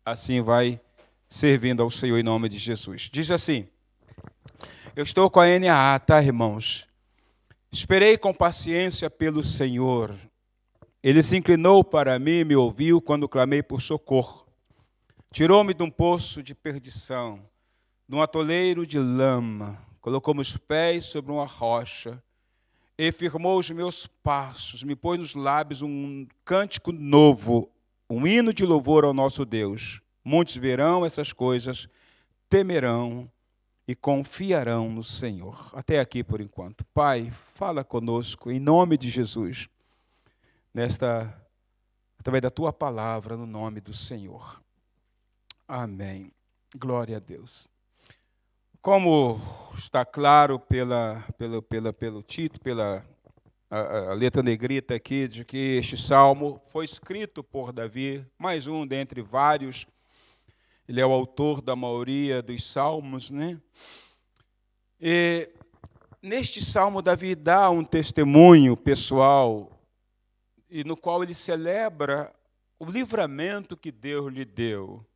assim vai servindo ao Senhor em nome de Jesus. Diz assim: eu estou com a NAA, tá, irmãos? Esperei com paciência pelo Senhor. Ele se inclinou para mim e me ouviu quando clamei por socorro. Tirou-me de um poço de perdição, de um atoleiro de lama, colocou meus pés sobre uma rocha e firmou os meus passos, me pôs nos lábios um cântico novo, um hino de louvor ao nosso Deus. Muitos verão essas coisas, temerão e confiarão no Senhor. Até aqui por enquanto. Pai, fala conosco em nome de Jesus, através da tua palavra, no nome do Senhor. Amém. Glória a Deus. Como está claro pelo título, pela a letra negrita aqui, de que este salmo foi escrito por Davi, mais um dentre vários. Ele é o autor da maioria dos salmos, né? E neste salmo, Davi dá um testemunho pessoal, e no qual ele celebra o livramento que Deus lhe deu.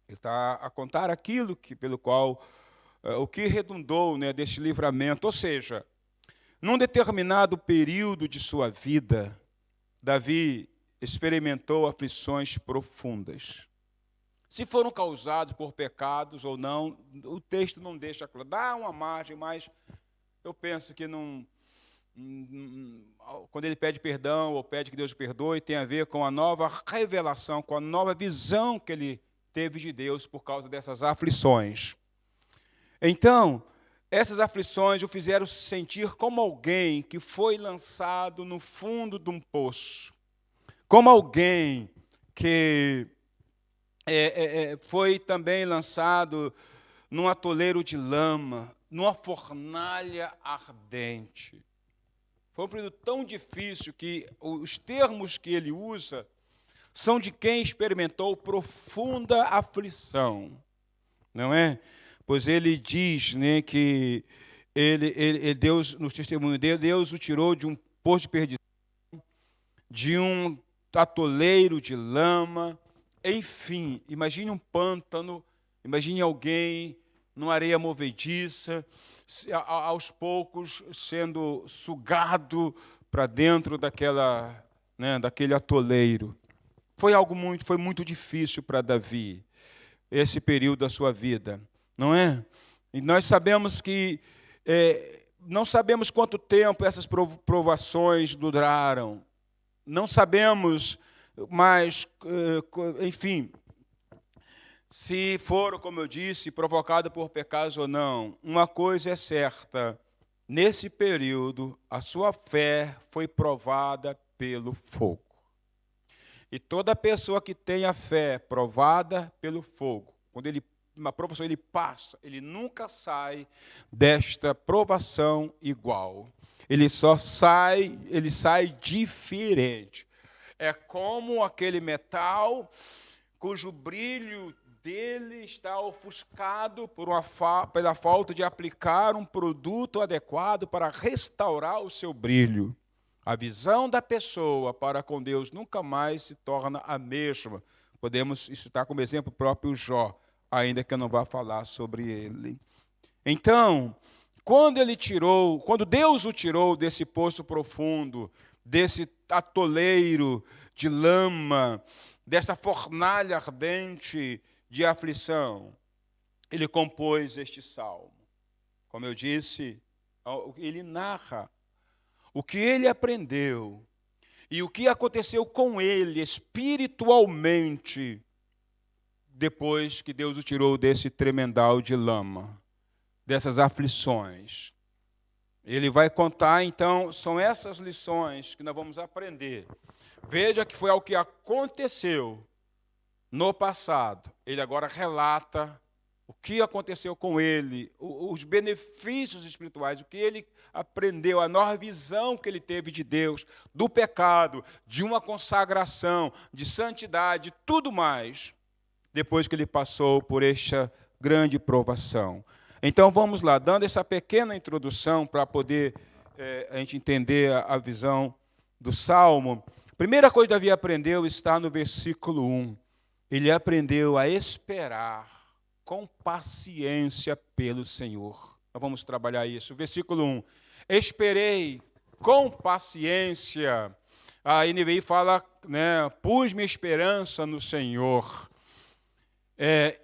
Ele está a contar aquilo pelo qual, o que redundou, né, deste livramento. Ou seja, num determinado período de sua vida, Davi experimentou aflições profundas. Se foram causados por pecados ou não, o texto não deixa claro. Dá uma margem, mas eu penso que não. Quando ele pede perdão ou pede que Deus perdoe, tem a ver com a nova revelação, com a nova visão que ele teve de Deus por causa dessas aflições. Então, essas aflições o fizeram sentir como alguém que foi lançado no fundo de um poço, como alguém que foi também lançado num atoleiro de lama, numa fornalha ardente. Foi um período tão difícil que os termos que ele usa são de quem experimentou profunda aflição, não é? Pois ele diz, né, que Deus, no testemunho dele, Deus o tirou de um poço de perdição, de um atoleiro de lama. Enfim, imagine um pântano, imagine alguém numa areia movediça, aos poucos sendo sugado para dentro daquele atoleiro. Foi muito difícil para Davi, esse período da sua vida, não é? E nós sabemos que, não sabemos quanto tempo essas provações duraram, não sabemos. Mas, enfim, se foram, como eu disse, provocados por pecados ou não, uma coisa é certa: nesse período, a sua fé foi provada pelo fogo. E toda pessoa que tem a fé provada pelo fogo, quando uma provação ele passa, ele nunca sai desta provação igual. Ele sai diferente. É como aquele metal cujo brilho dele está ofuscado pela falta de aplicar um produto adequado para restaurar o seu brilho. A visão da pessoa para com Deus nunca mais se torna a mesma. Podemos citar como exemplo o próprio Jó, ainda que eu não vá falar sobre ele. Então, quando Deus o tirou desse poço profundo, desse atoleiro de lama, desta fornalha ardente de aflição, ele compôs este salmo. Como eu disse, ele narra o que ele aprendeu e o que aconteceu com ele espiritualmente depois que Deus o tirou desse tremendal de lama, dessas aflições. Ele vai contar, então, são essas lições que nós vamos aprender. Veja que foi algo que aconteceu no passado. Ele agora relata o que aconteceu com ele, os benefícios espirituais, o que ele aprendeu, a nova visão que ele teve de Deus, do pecado, de uma consagração, de santidade, tudo mais, depois que ele passou por esta grande provação. Então, vamos lá, dando essa pequena introdução para poder a gente entender a visão do Salmo. A primeira coisa que Davi aprendeu está no versículo 1. ele aprendeu a esperar com paciência pelo Senhor. Nós vamos trabalhar isso. Versículo 1. Esperei com paciência. A NVI fala, pus minha esperança no Senhor.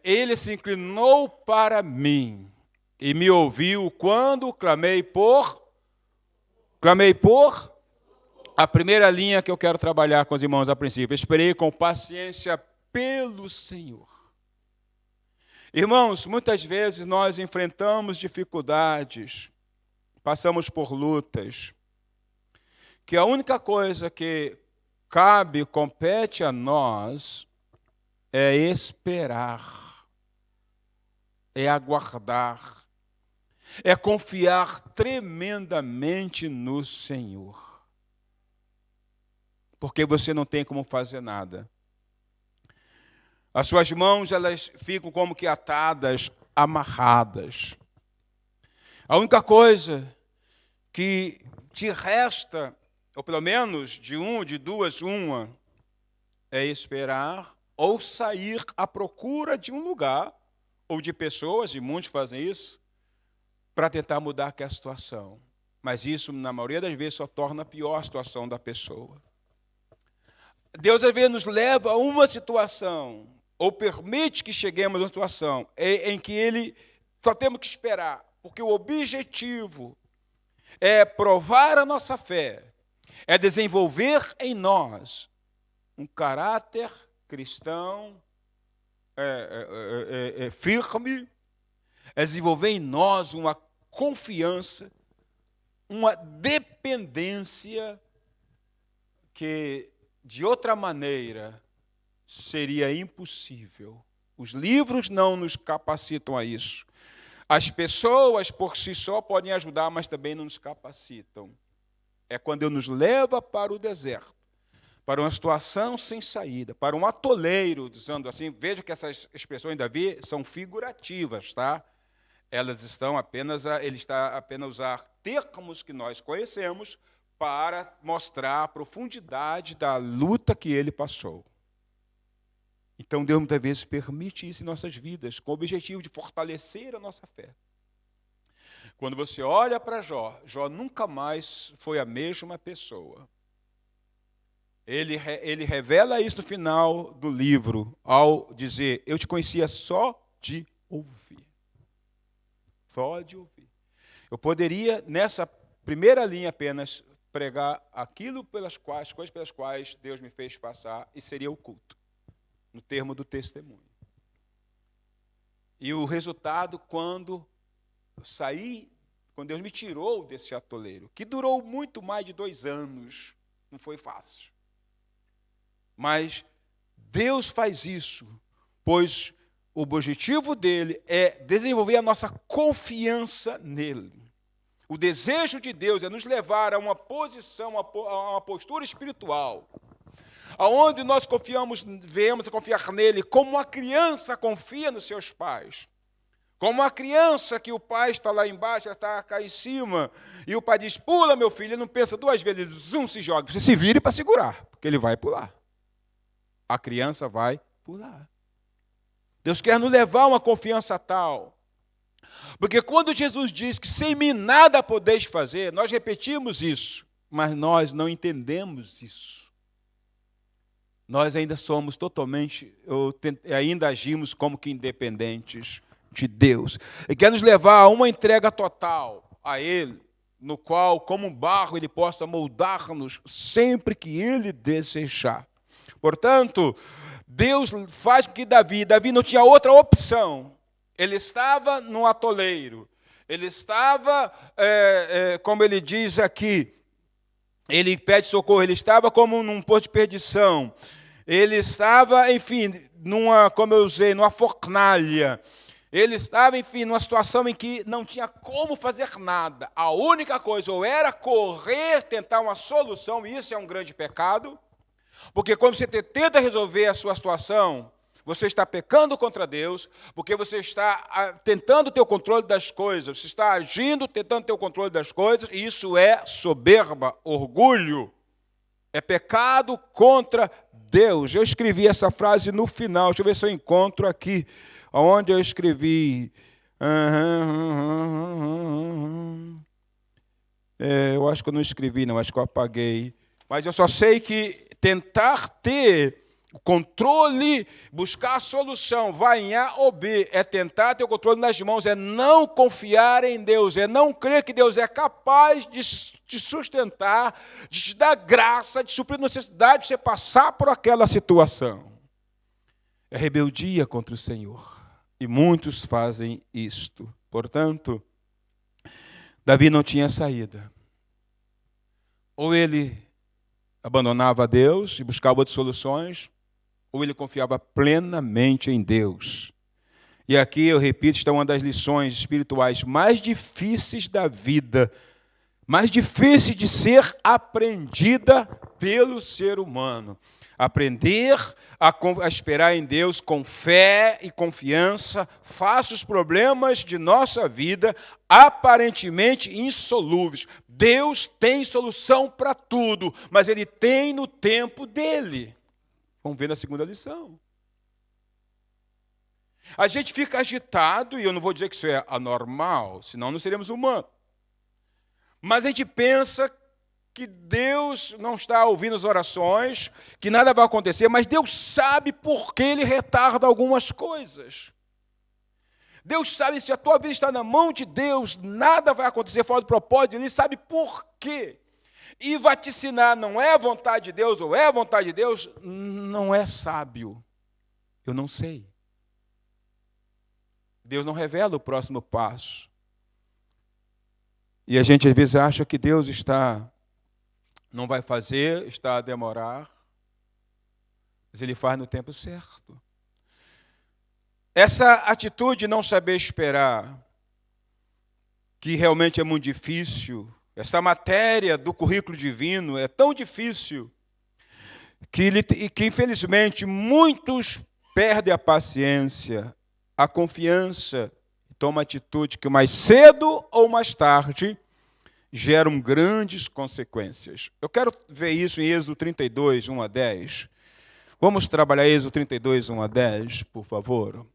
Ele se inclinou para mim e me ouviu quando clamei por a primeira linha que eu quero trabalhar com os irmãos a princípio. Esperei com paciência pelo Senhor. Irmãos, muitas vezes nós enfrentamos dificuldades, passamos por lutas, que a única coisa que compete a nós é esperar, é aguardar, é confiar tremendamente no Senhor. Porque você não tem como fazer nada. As suas mãos, elas ficam como que atadas, amarradas. A única coisa que te resta, ou pelo menos de duas, uma, é esperar ou sair à procura de um lugar, ou de pessoas, e muitos fazem isso, para tentar mudar aquela situação. Mas isso, na maioria das vezes, só torna pior a situação da pessoa. Deus, às vezes, nos leva a uma situação, ou permite que cheguemos a uma situação em que Ele só temos que esperar, porque o objetivo é provar a nossa fé, é desenvolver em nós um caráter cristão firme, é desenvolver em nós uma confiança, uma dependência que, de outra maneira, seria impossível. Os livros não nos capacitam a isso. As pessoas, por si só, podem ajudar, mas também não nos capacitam. É quando Deus nos leva para o deserto, para uma situação sem saída, para um atoleiro, dizendo assim, veja que essas expressões de Davi são figurativas, tá? Elas estão apenas, ele está apenas a usar termos que nós conhecemos para mostrar a profundidade da luta que ele passou. Então, Deus muitas vezes permite isso em nossas vidas, com o objetivo de fortalecer a nossa fé. Quando você olha para Jó, Jó nunca mais foi a mesma pessoa. Ele revela isso no final do livro, ao dizer, eu te conhecia só de ouvir. Só de ouvir. Eu poderia, nessa primeira linha apenas, pregar as coisas pelas quais Deus me fez passar, e seria oculto, no termo do testemunho. E o resultado, quando eu saí, quando Deus me tirou desse atoleiro, que durou muito mais de 2 anos, não foi fácil. Mas Deus faz isso, pois o objetivo dele é desenvolver a nossa confiança nele. O desejo de Deus é nos levar a uma posição, a uma postura espiritual, aonde nós viemos a confiar nele, como uma criança confia nos seus pais. Como uma criança que o pai está lá embaixo, está cá em cima, e o pai diz, pula, meu filho, ele não pensa 2 vezes, ele diz, se joga. Você se vire para segurar, porque ele vai pular. A criança vai pular. Deus quer nos levar a uma confiança tal. Porque quando Jesus diz que sem mim nada podeis fazer, nós repetimos isso, mas nós não entendemos isso. Nós ainda somos ainda agimos como que independentes de Deus. Ele quer nos levar a uma entrega total a Ele, no qual, como um barro, Ele possa moldar-nos sempre que Ele desejar. Portanto, Deus faz com que Davi não tinha outra opção. Ele estava no atoleiro. Ele estava, como ele diz aqui, ele pede socorro, ele estava como num poço de perdição. Ele estava, enfim, numa fornalha. Ele estava, enfim, numa situação em que não tinha como fazer nada. A única coisa ou era correr, tentar uma solução, e isso é um grande pecado, porque quando você tenta resolver a sua situação, você está pecando contra Deus, porque você está tentando ter o controle das coisas, você está agindo, tentando ter o controle das coisas, e isso é soberba, orgulho, É pecado contra Deus. Eu escrevi essa frase no final. Deixa eu ver se eu encontro aqui. Onde eu escrevi. Eu acho que eu não escrevi, não. Acho que eu apaguei. Mas eu só sei que tentar ter o controle, buscar a solução, vai em A ou B, é tentar ter o controle nas mãos, é não confiar em Deus, é não crer que Deus é capaz de te sustentar, de te dar graça, de suprir necessidade, de você passar por aquela situação. É rebeldia contra o Senhor. E muitos fazem isto. Portanto, Davi não tinha saída. Ou ele abandonava Deus e buscava outras soluções, ou ele confiava plenamente em Deus. E aqui, eu repito, está uma das lições espirituais mais difíceis da vida, mais difícil de ser aprendida pelo ser humano. Aprender a esperar em Deus com fé e confiança, face os problemas de nossa vida, aparentemente insolúveis. Deus tem solução para tudo, mas Ele tem no tempo dele. Vamos ver na segunda lição. A gente fica agitado, e eu não vou dizer que isso é anormal, senão não seríamos humanos. Mas a gente pensa que Deus não está ouvindo as orações, que nada vai acontecer, mas Deus sabe por que Ele retarda algumas coisas. Deus sabe, se a tua vida está na mão de Deus, nada vai acontecer fora do propósito, Ele sabe por quê. E vaticinar não é a vontade de Deus, ou é a vontade de Deus, não é sábio. Eu não sei. Deus não revela o próximo passo. E a gente às vezes acha que Deus não vai fazer, está a demorar, mas Ele faz no tempo certo. Essa atitude de não saber esperar, que realmente é muito difícil, esta matéria do currículo divino é tão difícil, que infelizmente muitos perdem a paciência, a confiança, e tomam atitude que mais cedo ou mais tarde geram grandes consequências. Eu quero ver isso em Êxodo 32, 1 a 10. Vamos trabalhar Êxodo 32, 1 a 10, por favor.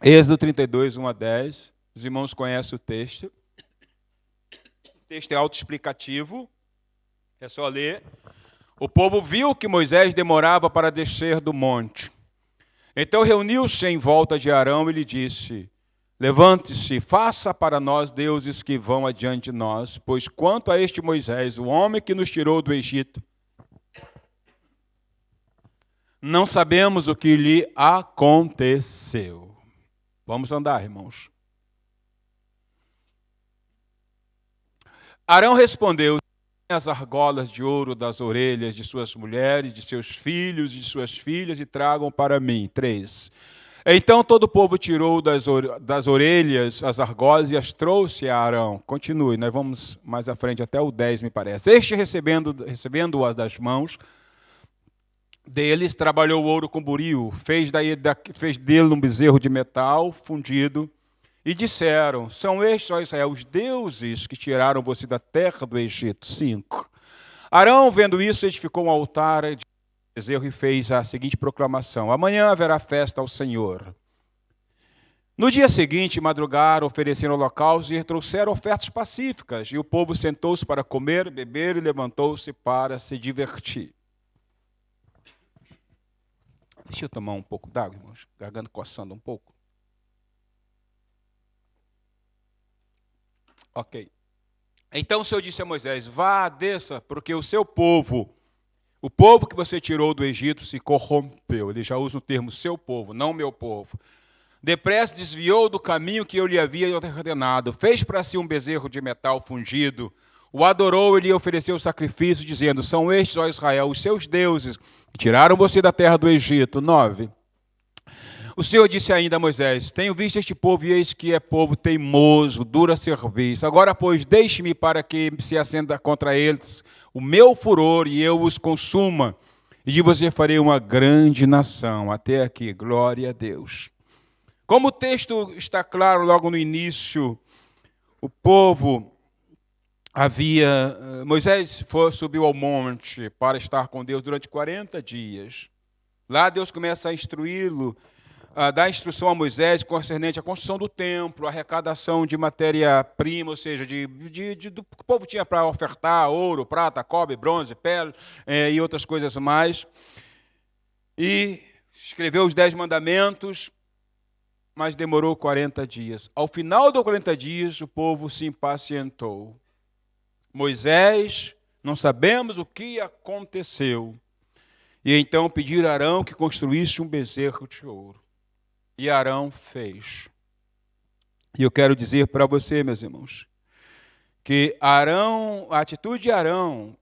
Êxodo 32, 1 a 10. Os irmãos conhecem o texto. O texto é autoexplicativo. É só ler. O povo viu que Moisés demorava para descer do monte. Então reuniu-se em volta de Arão e lhe disse: levante-se, faça para nós deuses que vão adiante de nós, pois quanto a este Moisés, o homem que nos tirou do Egito, não sabemos o que lhe aconteceu. Vamos andar, irmãos. Arão respondeu: as argolas de ouro das orelhas de suas mulheres, de seus filhos e de suas filhas, e tragam para mim. 3. Então todo o povo tirou das orelhas as argolas e as trouxe a Arão. Continue, nós vamos mais à frente, até o 10, me parece. Este, recebendo-as das mãos deles, trabalhou o ouro com buril, fez dele um bezerro de metal fundido, e disseram: são estes, ó Israel, os deuses que tiraram você da terra do Egito. 5. Arão, vendo isso, edificou um altar de bezerro e fez a seguinte proclamação: amanhã haverá festa ao Senhor. No dia seguinte, madrugaram, ofereceram holocaustos e trouxeram ofertas pacíficas. E o povo sentou-se para comer, beber e levantou-se para se divertir. Deixa eu tomar um pouco d'água, irmãos. Garganta coçando um pouco. Ok. Então o Senhor disse a Moisés: vá, desça, porque o seu povo, o povo que você tirou do Egito, se corrompeu. Ele já usa o termo seu povo, não meu povo. Depressa desviou do caminho que eu lhe havia ordenado. Fez para si um bezerro de metal fundido. O adorou e lhe ofereceu sacrifício, dizendo: são estes, ó Israel, os seus deuses, que tiraram você da terra do Egito. 9. O Senhor disse ainda a Moisés: tenho visto este povo, e eis que é povo teimoso, dura serviço. Agora, pois, deixe-me para que se acenda contra eles o meu furor, e eu os consuma. E de você farei uma grande nação. Até aqui, glória a Deus. Como o texto está claro logo no início, o povo Moisés subiu ao monte para estar com Deus durante 40 dias. Lá Deus começa a instruí-lo, a dar instrução a Moisés concernente à construção do templo, a arrecadação de matéria-prima, ou seja, do que o povo tinha para ofertar, ouro, prata, cobre, bronze, pele e outras coisas mais. E escreveu os 10 mandamentos, mas demorou 40 dias. Ao final dos 40 dias, o povo se impacientou. Moisés, não sabemos o que aconteceu. E então pediram a Arão que construísse um bezerro de ouro. E Arão fez. E eu quero dizer para você, meus irmãos, que Arão, a atitude de Arão,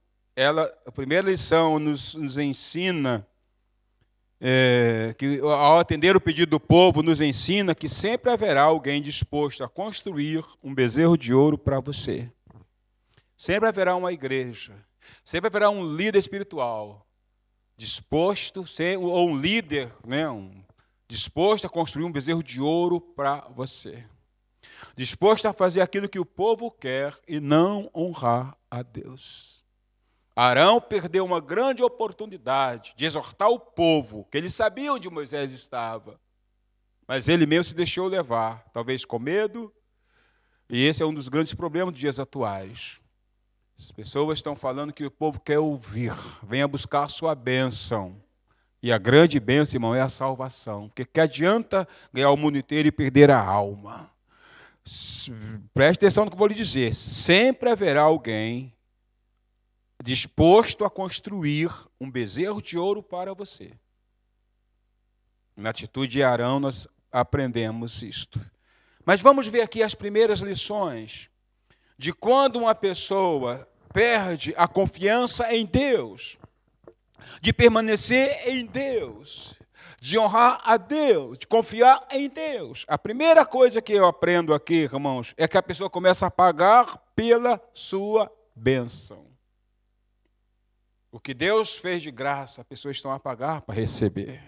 a primeira lição nos ensina, que ao atender o pedido do povo, nos ensina que sempre haverá alguém disposto a construir um bezerro de ouro para você. Sempre haverá uma igreja, sempre haverá um líder espiritual disposto, ou um líder, disposto a construir um bezerro de ouro para você. Disposto a fazer aquilo que o povo quer e não honrar a Deus. Arão perdeu uma grande oportunidade de exortar o povo, que ele sabia onde Moisés estava, mas ele mesmo se deixou levar, talvez com medo, e esse é um dos grandes problemas dos dias atuais. As pessoas estão falando que o povo quer ouvir, venha buscar a sua bênção. E a grande bênção, irmão, é a salvação. Porque que adianta ganhar o mundo inteiro e perder a alma? Preste atenção no que eu vou lhe dizer. Sempre haverá alguém disposto a construir um bezerro de ouro para você. Na atitude de Arão nós aprendemos isto. Mas vamos ver aqui as primeiras lições de quando uma pessoa perde a confiança em Deus, de permanecer em Deus, de honrar a Deus, de confiar em Deus. A primeira coisa que eu aprendo aqui, irmãos, é que a pessoa começa a pagar pela sua bênção. O que Deus fez de graça, as pessoas estão a pagar para receber.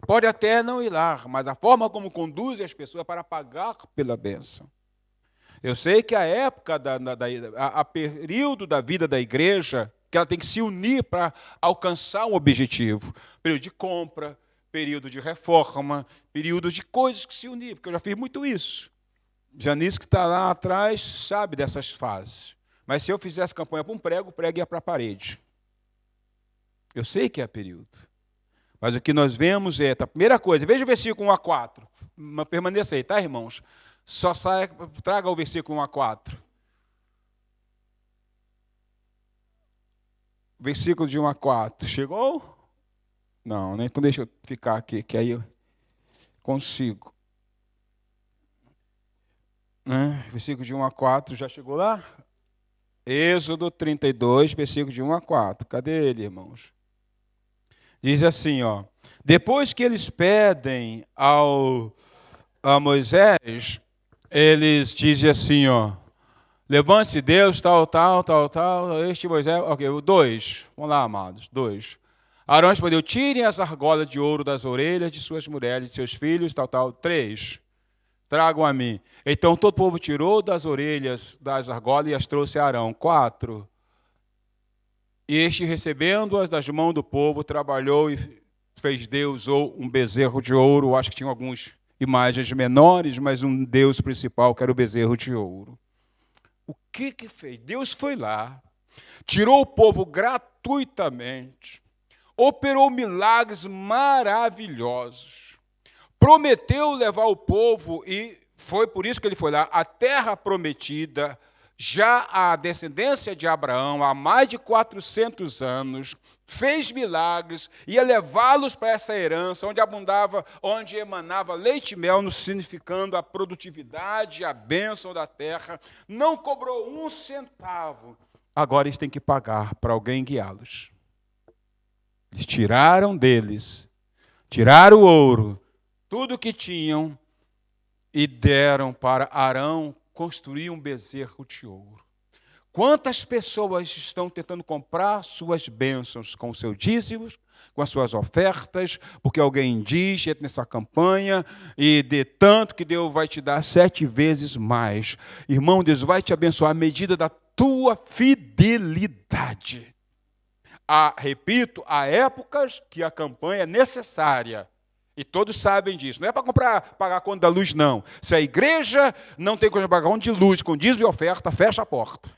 Pode até não ir lá, mas a forma como conduz as pessoas é para pagar pela bênção. Eu sei que a época, a período da vida da igreja, que ela tem que se unir para alcançar um objetivo. Período de compra, período de reforma, período de coisas que se unir, porque eu já fiz muito isso. Janice, que está lá atrás, sabe dessas fases. Mas se eu fizesse campanha para um prego, o prego ia para a parede. Eu sei que é período. Mas o que nós vemos é, a primeira coisa, veja o versículo 1 a 4. Permaneça aí, tá, irmãos? Traga o versículo 1 a 4. Versículo de 1 a 4. Chegou? Não, nem deixa eu ficar aqui, que aí eu consigo. Versículo de 1 a 4, já chegou lá? Êxodo 32, versículo de 1 a 4. Cadê ele, irmãos? Diz assim, depois que eles pedem a Moisés, eles dizem assim, levante-se Deus, tal, este Moisés, ok, 2, vamos lá, amados, 2. Arão respondeu, tirem as argolas de ouro das orelhas de suas mulheres, de seus filhos, tal, 3. Tragam a mim. Então todo o povo tirou das orelhas das argolas e as trouxe a Arão. 4. Este, recebendo-as das mãos do povo, trabalhou e fez Deus ou um bezerro de ouro. Acho que tinha algumas imagens menores, mas um Deus principal, que era o bezerro de ouro. O que fez? Deus foi lá, tirou o povo gratuitamente, operou milagres maravilhosos, prometeu levar o povo, e foi por isso que ele foi lá, a terra prometida, já a descendência de Abraão, há mais de 400 anos, fez milagres, ia levá-los para essa herança, onde emanava leite e mel, significando a produtividade, a bênção da terra. Não cobrou um centavo. Agora eles têm que pagar para alguém guiá-los. Eles tiraram deles, tiraram o ouro, tudo o que tinham, e deram para Arão construir um bezerro de ouro. Quantas pessoas estão tentando comprar suas bênçãos com os seus dízimos, com as suas ofertas, porque alguém diz, entra nessa campanha, e dê tanto que Deus vai te dar 7 vezes mais. Irmão, Deus vai te abençoar à medida da tua fidelidade. Repito, há épocas que a campanha é necessária. E todos sabem disso. Não é para pagar a conta da luz, não. Se a igreja não tem conta de pagar conta de luz, com dízimo e oferta, fecha a porta.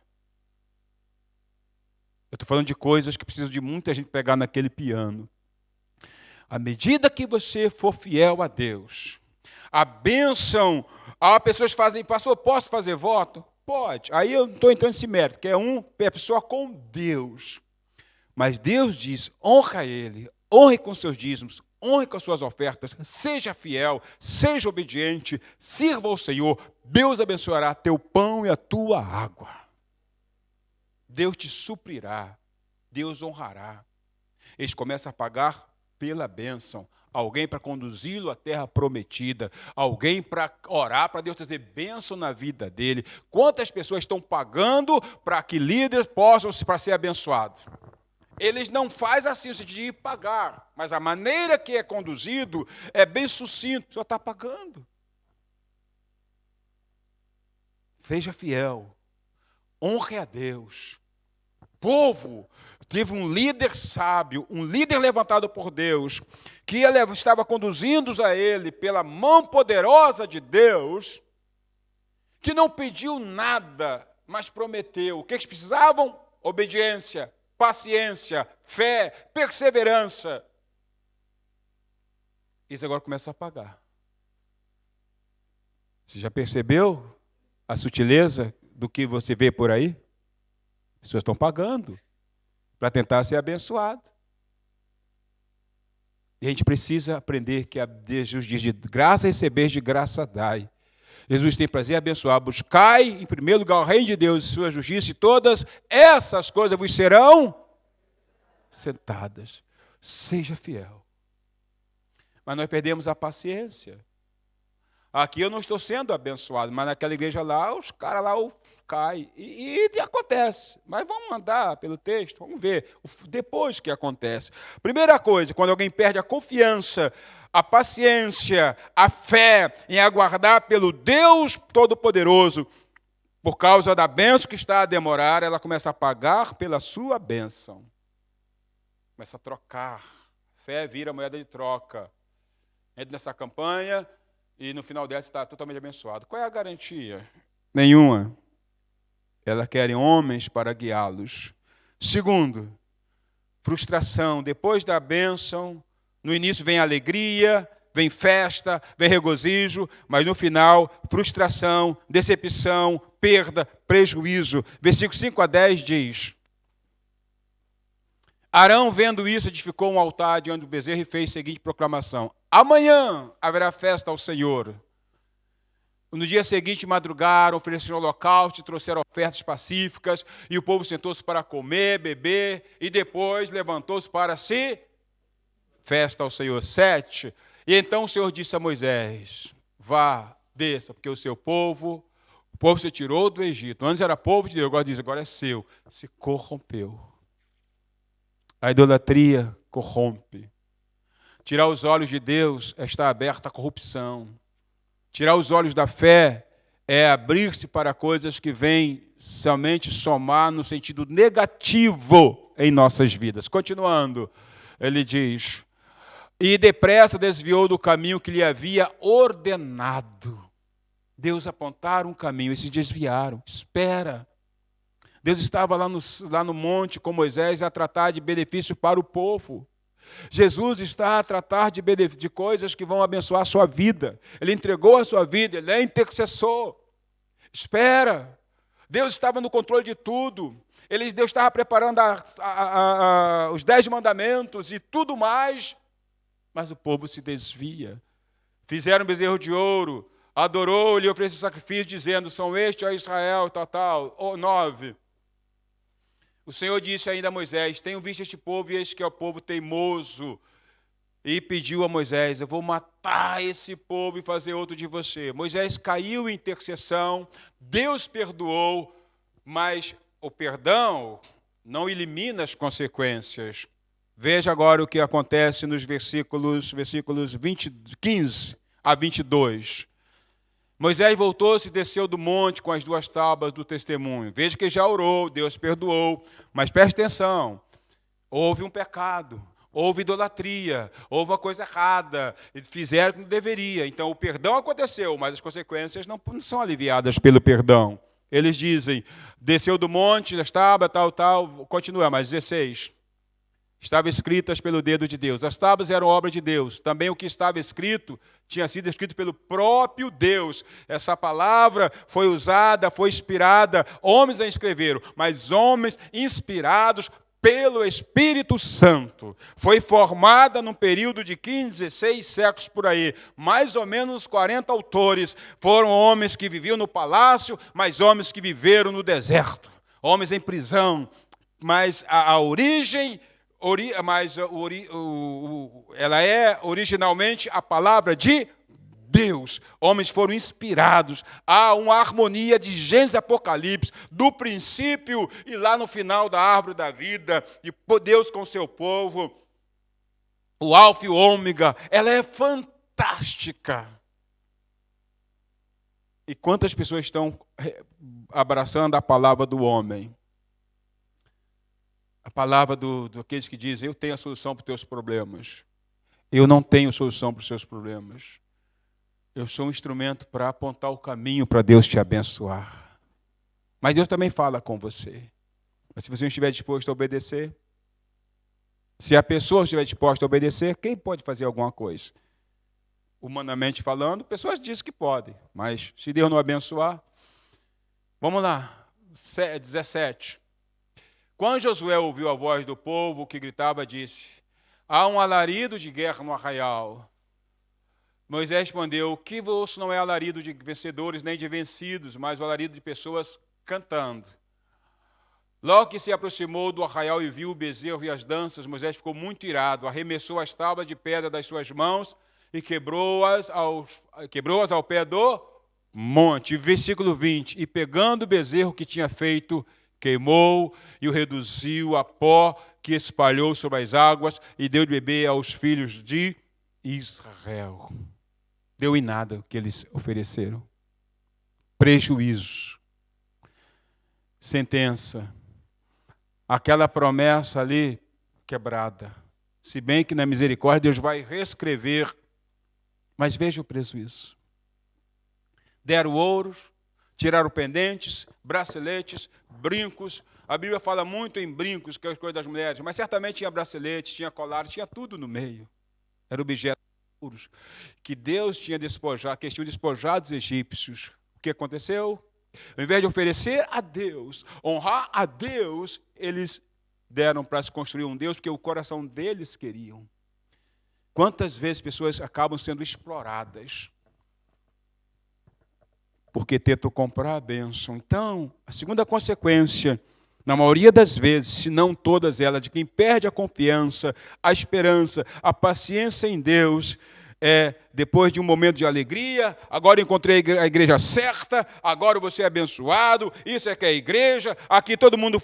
Eu estou falando de coisas que precisam de muita gente pegar naquele piano. À medida que você for fiel a Deus, a bênção, pessoas fazem, pastor, posso fazer voto? Pode. Aí eu não estou entrando nesse mérito, que é a pessoa com Deus. Mas Deus diz, honra Ele, honre com seus dízimos, honre com as suas ofertas, seja fiel, seja obediente, sirva ao Senhor, Deus abençoará teu pão e a tua água. Deus te suprirá, Deus honrará. Eles começam a pagar pela bênção. Alguém para conduzi-lo à terra prometida, alguém para orar para Deus trazer bênção na vida dele. Quantas pessoas estão pagando para que líderes possam para ser abençoados? Eles não fazem assim, o sentido de pagar, mas a maneira que é conduzido é bem sucinto, só está pagando. Seja fiel, honre a Deus. Povo, teve um líder sábio, um líder levantado por Deus, que estava conduzindo-os a ele pela mão poderosa de Deus, que não pediu nada, mas prometeu. O que eles precisavam? Obediência, paciência, fé, perseverança. Isso agora começa a pagar. Você já percebeu a sutileza do que você vê por aí? As pessoas estão pagando para tentar ser abençoado. E a gente precisa aprender que Jesus diz, de graça receber, de graça dai. Jesus tem prazer em abençoar. Buscai, em primeiro lugar, o reino de Deus e sua justiça, e todas essas coisas vos serão sentadas. Seja fiel. Mas nós perdemos a paciência. Aqui eu não estou sendo abençoado, mas naquela igreja lá, os caras lá caem. E acontece. Mas vamos andar pelo texto, vamos ver depois o que acontece. Primeira coisa, quando alguém perde a confiança, a paciência, a fé em aguardar pelo Deus Todo-Poderoso, por causa da bênção que está a demorar, ela começa a pagar pela sua bênção. Começa a trocar. Fé vira moeda de troca. Entra nessa campanha e no final dela está totalmente abençoado. Qual é a garantia? Nenhuma. Elas querem homens para guiá-los. Segundo, frustração. Depois da bênção, no início vem alegria, vem festa, vem regozijo, mas no final, frustração, decepção, perda, prejuízo. Versículos 5 a 10 diz: Arão, vendo isso, edificou um altar diante do bezerro e fez a seguinte proclamação: amanhã haverá festa ao Senhor. No dia seguinte madrugaram, ofereceram holocausto, trouxeram ofertas pacíficas, e o povo sentou-se para comer, beber, e depois levantou-se para si festa ao Senhor. 7. E então o Senhor disse a Moisés: vá, desça, porque o povo se tirou do Egito. Antes era povo de Deus, agora diz, agora é seu. Se corrompeu. A idolatria corrompe. Tirar os olhos de Deus é estar aberto à corrupção. Tirar os olhos da fé é abrir-se para coisas que vêm somente somar no sentido negativo em nossas vidas. Continuando, ele diz: e depressa desviou do caminho que lhe havia ordenado. Deus apontaram um caminho, eles se desviaram. Espera. Deus estava lá no monte com Moisés a tratar de benefício para o povo. Jesus está a tratar de coisas que vão abençoar a sua vida. Ele entregou a sua vida, ele é intercessor. Espera. Deus estava no controle de tudo. Deus estava preparando os 10 mandamentos e tudo mais. Mas o povo se desvia. Fizeram um bezerro de ouro, adorou, lhe ofereceu sacrifício, dizendo: são este, ó Israel, tal. 9. O Senhor disse ainda a Moisés: tenho visto este povo, e este que é o povo teimoso. E pediu a Moisés: eu vou matar esse povo e fazer outro de você. Moisés caiu em intercessão, Deus perdoou, mas o perdão não elimina as consequências. Veja agora o que acontece nos versículos 15 a 22. Moisés voltou-se e desceu do monte com as 2 tábuas do testemunho. Veja que já orou, Deus perdoou, mas preste atenção, houve um pecado, houve idolatria, houve uma coisa errada, eles fizeram o que não deveria. Então o perdão aconteceu, mas as consequências não são aliviadas pelo perdão. Eles dizem, desceu do monte, das tábuas, tal, continua, mas 16. Estavam escritas pelo dedo de Deus. As tábuas eram obra de Deus. Também o que estava escrito tinha sido escrito pelo próprio Deus. Essa palavra foi usada, foi inspirada. Homens a escreveram, mas homens inspirados pelo Espírito Santo. Foi formada num período de 15, 16 séculos por aí. Mais ou menos 40 autores. Foram homens que viviam no palácio, mas homens que viveram no deserto. Homens em prisão. Mas a origem... ela é originalmente a palavra de Deus. Homens foram inspirados. Há uma harmonia de Gênesis e Apocalipse, do princípio e lá no final da árvore da vida, de Deus com seu povo, o alfa e o ômega. Ela é fantástica. E quantas pessoas estão abraçando a palavra do homem? A palavra daqueles que dizem, eu tenho a solução para os teus problemas. Eu não tenho solução para os seus problemas. Eu sou um instrumento para apontar o caminho para Deus te abençoar. Mas Deus também fala com você. Mas se você não estiver disposto a obedecer, se a pessoa estiver disposta a obedecer, quem pode fazer alguma coisa? Humanamente falando, pessoas dizem que podem, mas se Deus não abençoar, vamos lá, 17. Quando Josué ouviu a voz do povo que gritava, disse, há um alarido de guerra no arraial. Moisés respondeu, que isso não é alarido de vencedores nem de vencidos, mas o alarido de pessoas cantando. Logo que se aproximou do arraial e viu o bezerro e as danças, Moisés ficou muito irado, arremessou as tábuas de pedra das suas mãos e quebrou-as ao pé do monte. Versículo 20, e pegando o bezerro que tinha feito, queimou e o reduziu a pó que espalhou sobre as águas e deu de beber aos filhos de Israel. Deu em nada o que eles ofereceram. Prejuízo. Sentença. Aquela promessa ali quebrada. Se bem que na misericórdia Deus vai reescrever, mas veja o prejuízo. Deram ouro, tiraram pendentes, braceletes, brincos. A Bíblia fala muito em brincos, que é as coisas das mulheres, mas certamente tinha braceletes, tinha colares, tinha tudo no meio. Era objetos puros que Deus tinha despojado, que eles tinham despojado os egípcios. O que aconteceu? Ao invés de oferecer a Deus, honrar a Deus, eles deram para se construir um Deus, porque o coração deles queriam. Quantas vezes pessoas acabam sendo exploradas porque tentam comprar a bênção. Então, a segunda consequência, na maioria das vezes, se não todas elas, de quem perde a confiança, a esperança, a paciência em Deus, depois de um momento de alegria, agora encontrei a igreja certa, agora você é abençoado, isso é que é a igreja, aqui todo mundo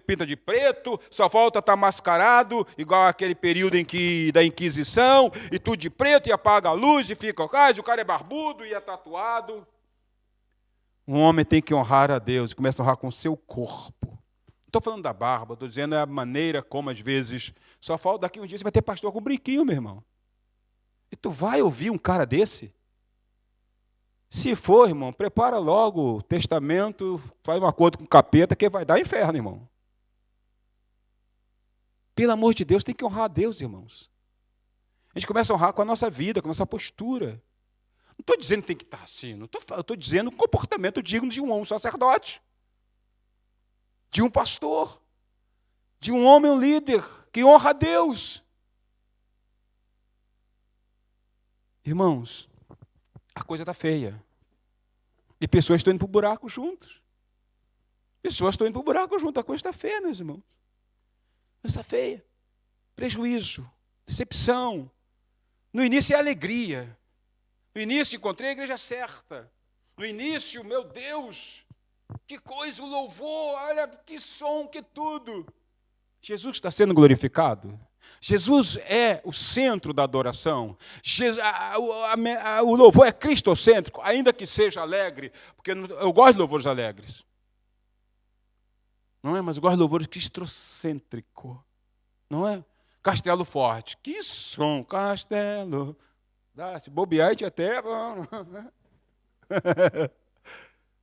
pinta de preto, só falta estar mascarado, igual aquele período da Inquisição, e tudo de preto, e apaga a luz, e fica o cara é barbudo e é tatuado. Um homem tem que honrar a Deus, e começa a honrar com o seu corpo. Não estou falando da barba, estou dizendo a maneira como, às vezes, só falta daqui um dia você vai ter pastor com brinquinho, meu irmão. E tu vai ouvir um cara desse? Se for, irmão, prepara logo o testamento, faz um acordo com o capeta, que vai dar inferno, irmão. Pelo amor de Deus, tem que honrar a Deus, irmãos. A gente começa a honrar com a nossa vida, com a nossa postura. Não estou dizendo que tem que estar assim, eu estou dizendo um comportamento digno de um sacerdote, de um pastor, de um homem, um líder, que honra a Deus. Irmãos, a coisa está feia. E pessoas estão indo para o buraco juntos. Pessoas estão indo para o buraco juntos. A coisa está feia, meus irmãos. A coisa está feia. Prejuízo, decepção. No início é alegria. No início encontrei a igreja certa. No início, meu Deus, que coisa, o louvor, olha que som, que tudo. Jesus está sendo glorificado. Jesus é o centro da adoração. O louvor é cristocêntrico, ainda que seja alegre, porque eu gosto de louvores alegres. Não é? Mas eu gosto de louvores cristocêntrico. Não é? Castelo forte. Que som, castelo. Se bobear, a gente até...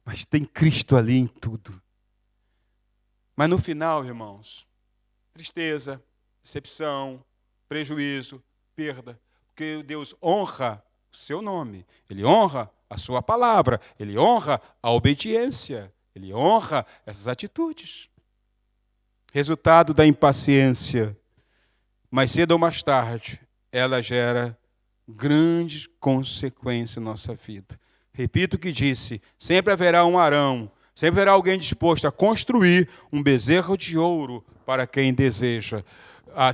Mas tem Cristo ali em tudo. Mas no final, irmãos, tristeza, decepção, prejuízo, perda. Porque Deus honra o seu nome. Ele honra a sua palavra. Ele honra a obediência. Ele honra essas atitudes. Resultado da impaciência. Mais cedo ou mais tarde, ela gera grandes consequências na nossa vida. Repito o que disse, sempre haverá um Arão, sempre haverá alguém disposto a construir um bezerro de ouro para quem deseja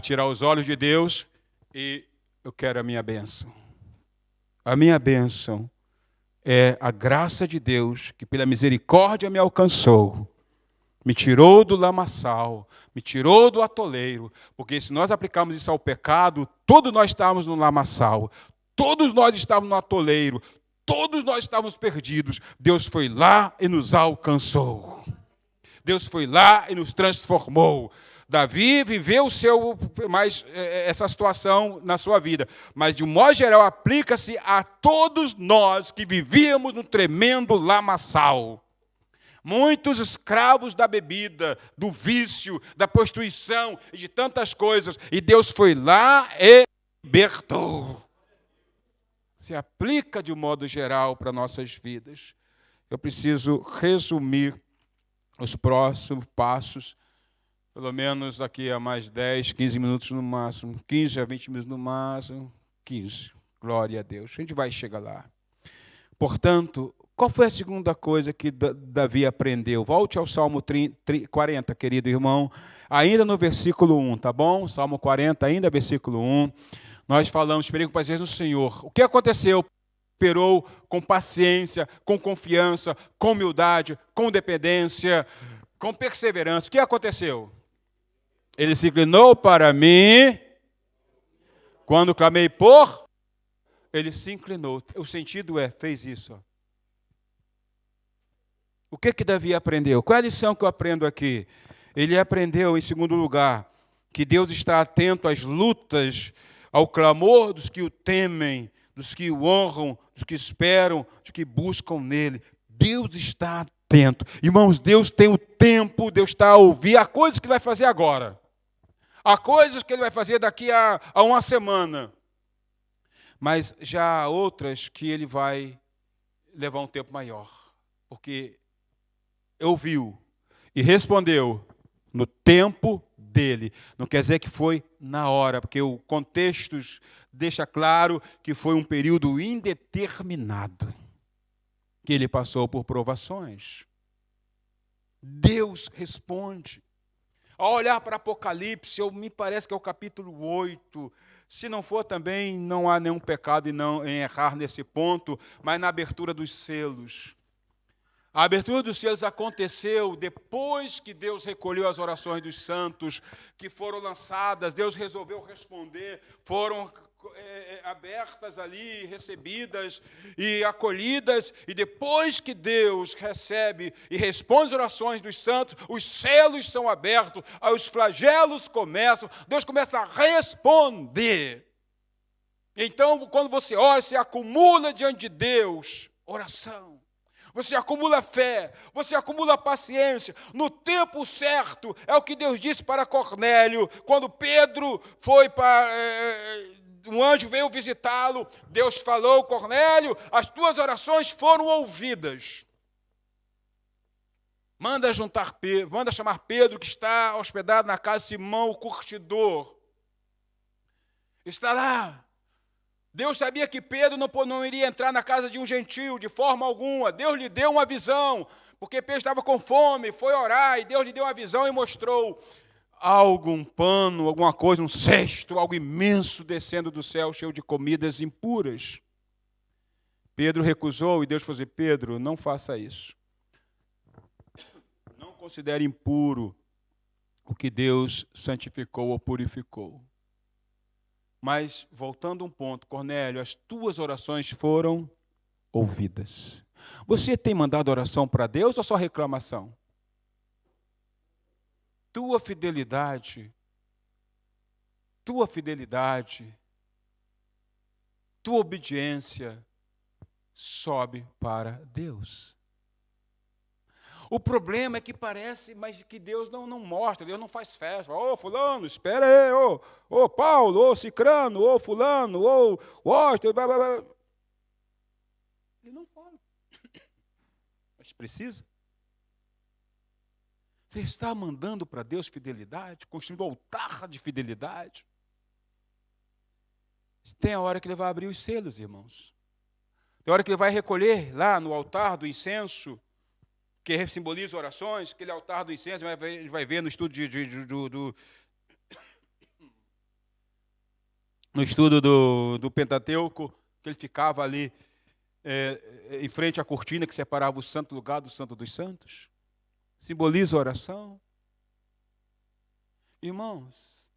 tirar os olhos de Deus e eu quero a minha bênção. A minha bênção é a graça de Deus que pela misericórdia me alcançou, me tirou do lamaçal, me tirou do atoleiro, porque se nós aplicarmos isso ao pecado, todos nós estávamos no lamaçal, todos nós estávamos no atoleiro, todos nós estávamos perdidos. Deus foi lá e nos alcançou. Deus foi lá e nos transformou. Davi viveu essa situação na sua vida, mas de um modo geral aplica-se a todos nós que vivíamos no tremendo lamaçal. Muitos escravos da bebida, do vício, da prostituição e de tantas coisas, e Deus foi lá e libertou. Se aplica de um modo geral para nossas vidas. Eu preciso resumir os próximos passos, pelo menos daqui a mais 10, 15 minutos no máximo, 15 a 20 minutos no máximo, 15. Glória a Deus. A gente vai chegar lá. Portanto, qual foi a segunda coisa que Davi aprendeu? Volte ao Salmo 40, querido irmão, ainda no versículo 1, tá bom? Salmo 40, ainda versículo 1. Nós falamos, esperei com prazer no Senhor. O que aconteceu? Esperou com paciência, com confiança, com humildade, com dependência, com perseverança. O que aconteceu? Ele se inclinou para mim. Quando clamei por, ele se inclinou. O sentido fez isso. O que Davi aprendeu? Qual é a lição que eu aprendo aqui? Ele aprendeu, em segundo lugar, que Deus está atento às lutas, ao clamor dos que o temem, dos que o honram, dos que esperam, dos que buscam nele. Deus está atento. Irmãos, Deus tem o tempo, Deus está a ouvir. Há coisas que Ele vai fazer agora. Há coisas que Ele vai fazer daqui a uma semana. Mas já há outras que Ele vai levar um tempo maior. Porque ouviu e respondeu no tempo dele. Não quer dizer que foi na hora, porque o contexto deixa claro que foi um período indeterminado, que ele passou por provações. Deus responde. Ao olhar para Apocalipse, me parece que é o capítulo 8, se não for também, não há nenhum pecado em errar nesse ponto, mas na abertura dos selos. A abertura dos céus aconteceu depois que Deus recolheu as orações dos santos que foram lançadas, Deus resolveu responder, foram abertas ali, recebidas e acolhidas, e depois que Deus recebe e responde as orações dos santos, os céus são abertos, os flagelos começam, Deus começa a responder. Então, quando você ora, você acumula diante de Deus oração. Você acumula fé, você acumula paciência. No tempo certo, é o que Deus disse para Cornélio. Quando Pedro foi para... um anjo veio visitá-lo, Deus falou, Cornélio, as tuas orações foram ouvidas. Manda chamar Pedro, que está hospedado na casa de Simão, o curtidor. Está lá. Deus sabia que Pedro não iria entrar na casa de um gentio de forma alguma. Deus lhe deu uma visão, porque Pedro estava com fome, foi orar, e Deus lhe deu uma visão e mostrou algo, um pano, alguma coisa, um cesto, algo imenso descendo do céu, cheio de comidas impuras. Pedro recusou, e Deus falou assim, Pedro, não faça isso. Não considere impuro o que Deus santificou ou purificou. Mas, voltando um ponto, Cornélio, as tuas orações foram ouvidas. Você tem mandado oração para Deus ou só reclamação? Tua fidelidade, tua obediência sobe para Deus. O problema é que parece, mas que Deus não mostra, Deus não faz festa. Ô, fulano, espera aí, ô Paulo, ô Cicrano, ô fulano, ô Washington, blá, blá, blá. Ele não fala. Mas precisa. Você está mandando para Deus fidelidade, construindo um altar de fidelidade. Tem a hora que ele vai abrir os selos, irmãos. Tem a hora que ele vai recolher lá no altar do incenso, que simboliza orações, aquele altar do incenso, ele vai ver no estudo do Pentateuco, que ele ficava ali em frente à cortina que separava o santo lugar do santo dos santos. Simboliza a oração. Irmãos,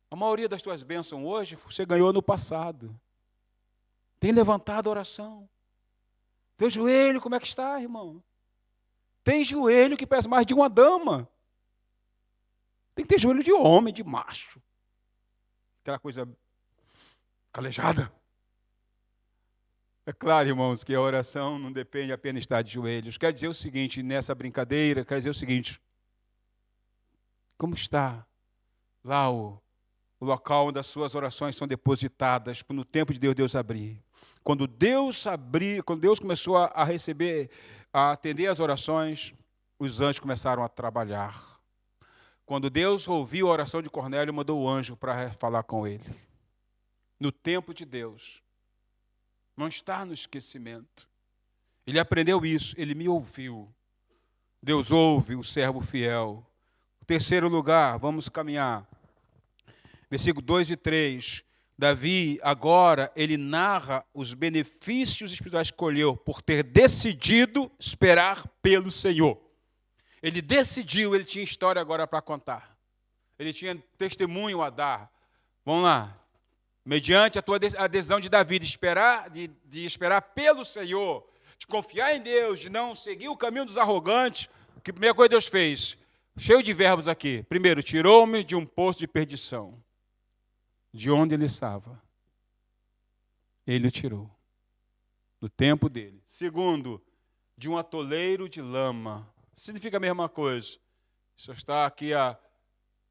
a maioria das tuas bênçãos hoje você ganhou no passado. Tem levantado a oração. Teu joelho, como é que está, irmão? Tem joelho que pesa mais de uma dama. Tem que ter joelho de homem, de macho. Aquela coisa calejada. É claro, irmãos, que a oração não depende apenas de estar de joelhos. Quer dizer o seguinte, nessa brincadeira, quer dizer o seguinte. Como está lá o local onde as suas orações são depositadas, no tempo de Deus abrir? Quando Deus começou a receber, a atender as orações, os anjos começaram a trabalhar. Quando Deus ouviu a oração de Cornélio, mandou o anjo para falar com ele. No tempo de Deus. Não está no esquecimento. Ele aprendeu isso, ele me ouviu. Deus ouve o servo fiel. Terceiro lugar, vamos caminhar. Versículo 2 e 3. Davi, agora, ele narra os benefícios espirituais que colheu por ter decidido esperar pelo Senhor. Ele decidiu, ele tinha história agora para contar. Ele tinha testemunho a dar. Vamos lá. Mediante a decisão de Davi de esperar pelo Senhor, de confiar em Deus, de não seguir o caminho dos arrogantes, que a primeira coisa Deus fez, cheio de verbos aqui. Primeiro, tirou-me de um poço de perdição. De onde ele estava. Ele o tirou. Do tempo dele. Segundo, de um atoleiro de lama. Significa a mesma coisa. Só está aqui a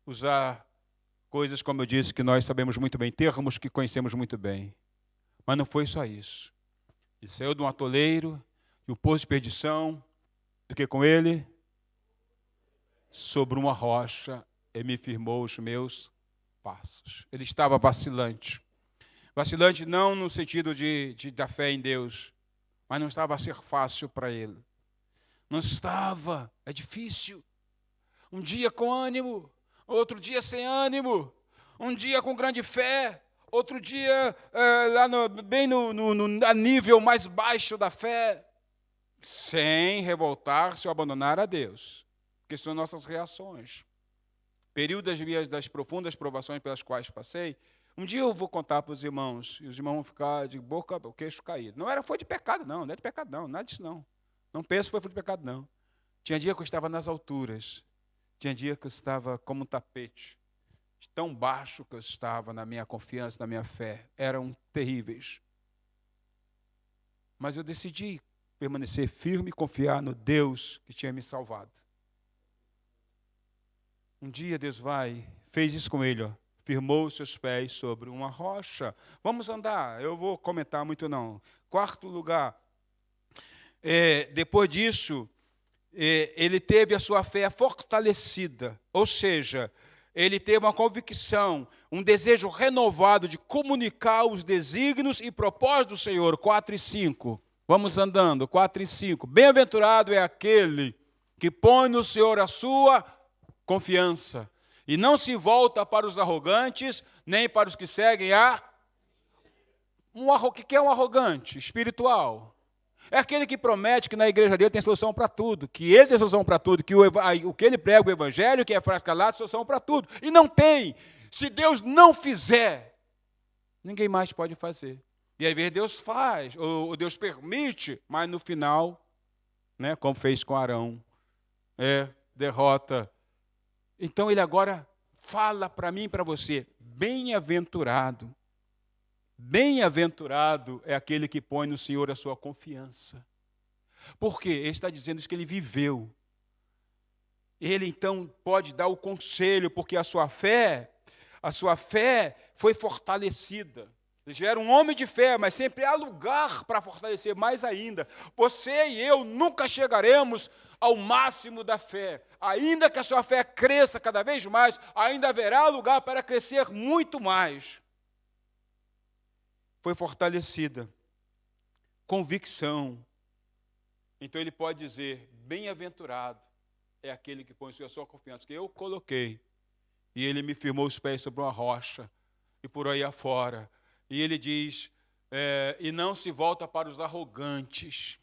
usar coisas, como eu disse, que nós sabemos muito bem, termos que conhecemos muito bem. Mas não foi só isso. Ele saiu de um atoleiro, de um poço de perdição, fiquei com ele, sobre uma rocha, e me firmou os meus passos. Ele estava vacilante. Vacilante não no sentido da fé em Deus, mas não estava a ser fácil para ele. Não estava, é difícil. Um dia com ânimo, outro dia sem ânimo, um dia com grande fé, outro dia a nível mais baixo da fé, sem revoltar-se ou abandonar a Deus, que são nossas reações. Período das profundas provações pelas quais passei, um dia eu vou contar para os irmãos, e os irmãos vão ficar de boca, o queixo caído. Foi de pecado, não é de pecado, não, nada disso, não. Não penso que foi de pecado, não. Tinha dia que eu estava nas alturas, tinha dia que eu estava como um tapete, de tão baixo que eu estava na minha confiança, na minha fé. Eram terríveis. Mas eu decidi permanecer firme e confiar no Deus que tinha me salvado. Um dia Deus fez isso com ele, firmou os seus pés sobre uma rocha. Vamos andar, eu vou comentar muito não. Quarto lugar, depois disso, ele teve a sua fé fortalecida, ou seja, ele teve uma convicção, um desejo renovado de comunicar os desígnios e propósitos do Senhor. 4 e 5, vamos andando, 4 e 5. Bem-aventurado é aquele que põe no Senhor a sua confiança e não se volta para os arrogantes, nem para os que seguem o que é um arrogante espiritual? É aquele que promete que na igreja dele tem solução para tudo, que ele tem solução para tudo, que o que ele prega o evangelho, que é fracassado, solução para tudo. E não tem. Se Deus não fizer, ninguém mais pode fazer. E às vezes Deus faz, ou Deus permite, mas no final, né, como fez com Arão, derrota. Então ele agora fala para mim e para você, bem-aventurado. Bem-aventurado é aquele que põe no Senhor a sua confiança. Por quê? Ele está dizendo isso que ele viveu. Ele então pode dar o conselho, porque a sua fé foi fortalecida. Ele já era um homem de fé, mas sempre há lugar para fortalecer mais ainda. Você e eu nunca chegaremos ao máximo da fé. Ainda que a sua fé cresça cada vez mais, ainda haverá lugar para crescer muito mais. Foi fortalecida. Convicção. Então ele pode dizer, bem-aventurado é aquele que põe a sua confiança, que eu coloquei, e ele me firmou os pés sobre uma rocha, e por aí afora. E ele diz, e não se volta para os arrogantes,